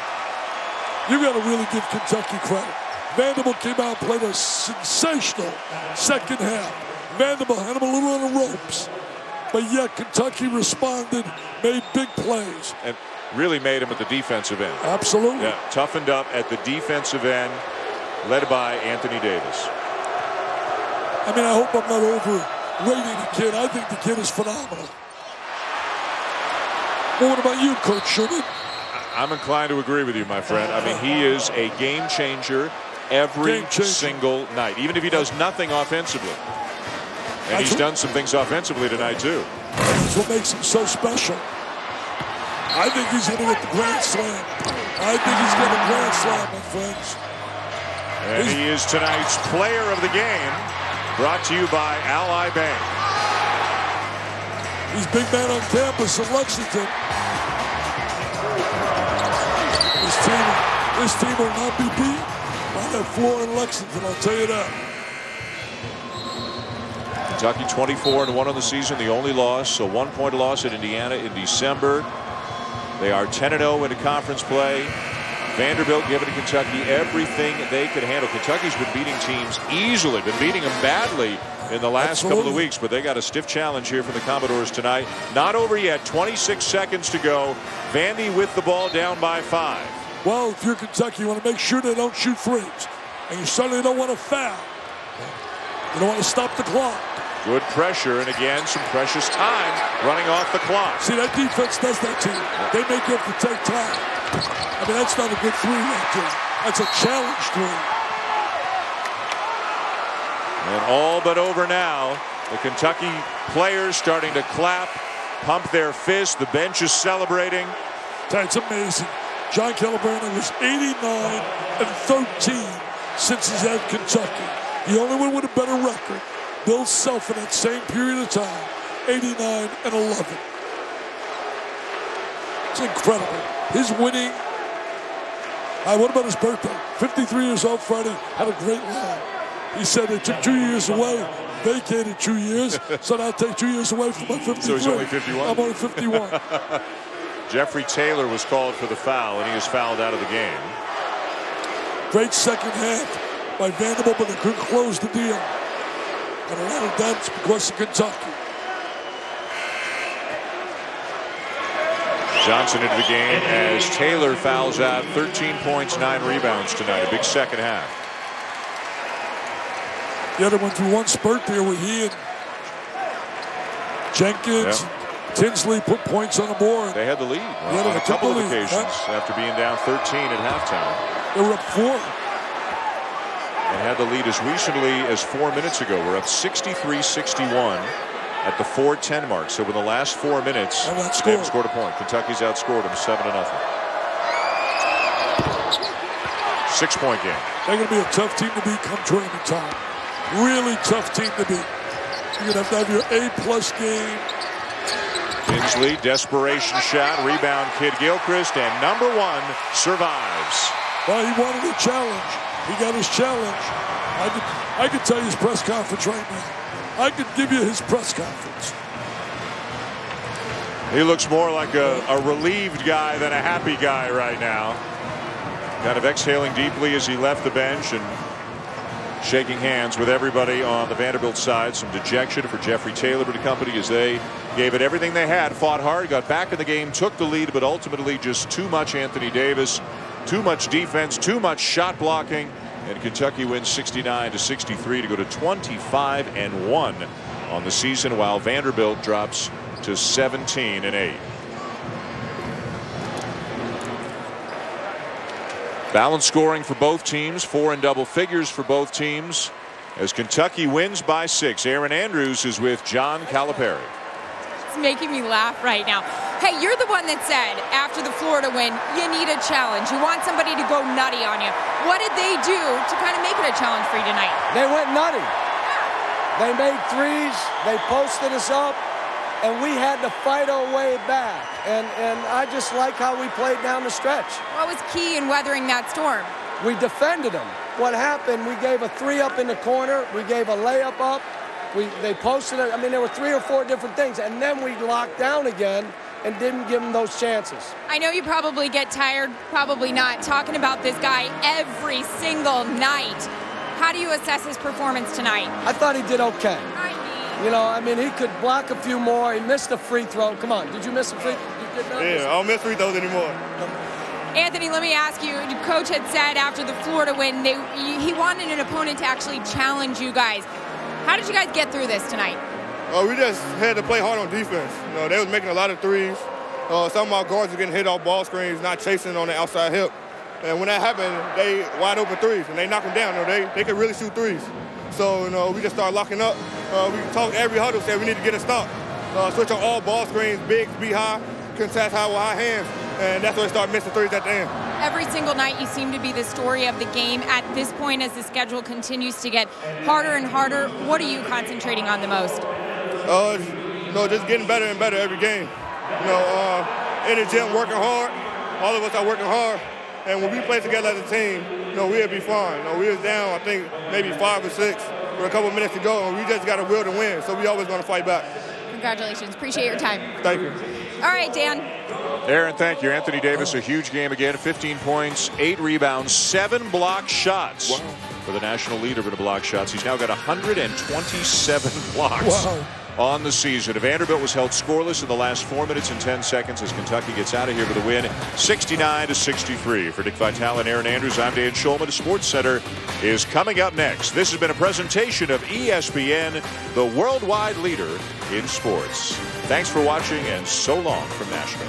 You got to really give Kentucky credit. Vanderbilt came out and played a sensational second half. Vanderbilt had him a little on the ropes. But yet Kentucky responded, made big plays. And really made him at the defensive end. Absolutely. Yeah, toughened up at the defensive end, led by Anthony Davis. I mean, I hope I'm not overrating the kid. I think the kid is phenomenal. Well, what about you, Coach Schumann? I'm inclined to agree with you, my friend. I mean, he is a game changer every single night, even if he does nothing offensively. And he's done some things offensively tonight, too. That's what makes him so special. I think he's going to get the Grand Slam. I think he's got a Grand Slam, my friends. And he is tonight's player of the game, brought to you by Ally Bank. He's big man on campus in Lexington. This team will not be beat by that floor in Lexington, I'll tell you that. Kentucky 24-1 on the season, the only loss, a 1-point loss at Indiana in December. They are 10-0 into conference play. Vanderbilt giving to Kentucky everything they could handle. Kentucky's been beating teams easily, been beating them badly in the last couple of weeks, but they got a stiff challenge here from the Commodores tonight. Not over yet, 26 seconds to go. Vandy with the ball down by 5. Well, if you're Kentucky, you want to make sure they don't shoot threes. And you certainly don't want to foul. You don't want to stop the clock. Good pressure, and again, some precious time running off the clock. See, that defense does that to you. They make you have to take time. I mean, that's not a good three right there. That's a challenge three. And all but over now. The Kentucky players starting to clap, pump their fists. The bench is celebrating. That's amazing. John Calipari was 89-13 since he's at Kentucky. The only one with a better record, Bill Self, in that same period of time, 89-11. It's incredible. His winning. What about his birthday? 53 years old Friday. Had a great line. He said they took 2 years away, vacated 2 years, so now take 2 years away from my 53. So he's only 51? I'm only 51. Jeffrey Taylor was called for the foul, and he is fouled out of the game. Great second half by Vanderbilt, but they couldn't close the deal. And a lot of that's because of Kentucky. Johnson into the game as Taylor fouls out. 13 points, 9 rebounds tonight. A big second half. The other went through one spurt there where he and Jenkins, Tinsley put points on the board. They had the lead on a couple of occasions after being down 13 at halftime. They were up 4. And had the lead as recently as 4 minutes ago. We're up 63-61 at the 4:10 mark. So in the last 4 minutes, they haven't scored a point. Kentucky's outscored them 7-0. 6-point game. They're going to be a tough team to beat come tournament time. Really tough team to beat. You're going to have your A-plus game. Tinsley, desperation shot, rebound Kidd-Gilchrist, and number 1 survives. Well, he wanted a challenge. He got his challenge. I could tell you his press conference right now. I could give you his press conference. He looks more like a relieved guy than a happy guy right now. Kind of exhaling deeply as he left the bench and shaking hands with everybody on the Vanderbilt side. Some dejection for Jeffrey Taylor and company as they gave it everything they had, fought hard, got back in the game, took the lead, but ultimately just too much Anthony Davis, too much defense, too much shot blocking, and Kentucky wins 69-63 to go to 25-1 on the season, while Vanderbilt drops to 17-8. Balanced scoring for both teams, 4 in double figures for both teams, as Kentucky wins by 6. Aaron Andrews is with John Calipari. It's making me laugh right now. Hey, you're the one that said after the Florida win, you need a challenge. You want somebody to go nutty on you. What did they do to kind of make it a challenge for you tonight? They went nutty. They made threes. They posted us up. And we had to fight our way back. And I just like how we played down the stretch. What was key in weathering that storm? We defended them. What happened, we gave a 3 up in the corner. We gave a layup up. They posted it. I mean, there were 3 or 4 different things. And then we locked down again and didn't give them those chances. I know you probably get tired, probably not, talking about this guy every single night. How do you assess his performance tonight? I thought he did okay. You know, I mean, he could block a few more. He missed a free throw. Come on, did you miss a free throw? Yeah, I don't miss free throws anymore. Anthony, let me ask you, the coach had said after the Florida win, he wanted an opponent to actually challenge you guys. How did you guys get through this tonight? We just had to play hard on defense. You know, they was making a lot of threes. Some of our guards were getting hit off ball screens, not chasing on the outside hip. And when that happened, they wide open threes, and they knock them down. You know, they could really shoot threes. So, you know, we just started locking up. We talked every huddle, said we need to get a stop. Switch on all ball screens, big, be high, contest high with high hands. And that's when they start missing threes at the end. Every single night you seem to be the story of the game. At this point, as the schedule continues to get harder and harder, what are you concentrating on the most? You know, just getting better and better every game. You know, in the gym, working hard. All of us are working hard. And when we play together as a team, you know, we'll be fine. You know, we was down, I think, maybe 5 or 6 with a couple minutes to go, and we just got a will to win, so we always going to fight back. Congratulations. Appreciate your time. Thank you. All right, Dan. Aaron, thank you. Anthony Davis, a huge game again. 15 points, 8 rebounds, 7 block shots. Wow. For the national leader in the block shots. He's now got 127 blocks. Wow. On the season. Vanderbilt was held scoreless in the last 4 minutes and 10 seconds as Kentucky gets out of here with a win, 69-63. For Dick Vitale and Aaron Andrews, I'm Dan Schulman. The Sports Center is coming up next. This has been a presentation of ESPN, the worldwide leader in sports. Thanks for watching, and so long from Nashville.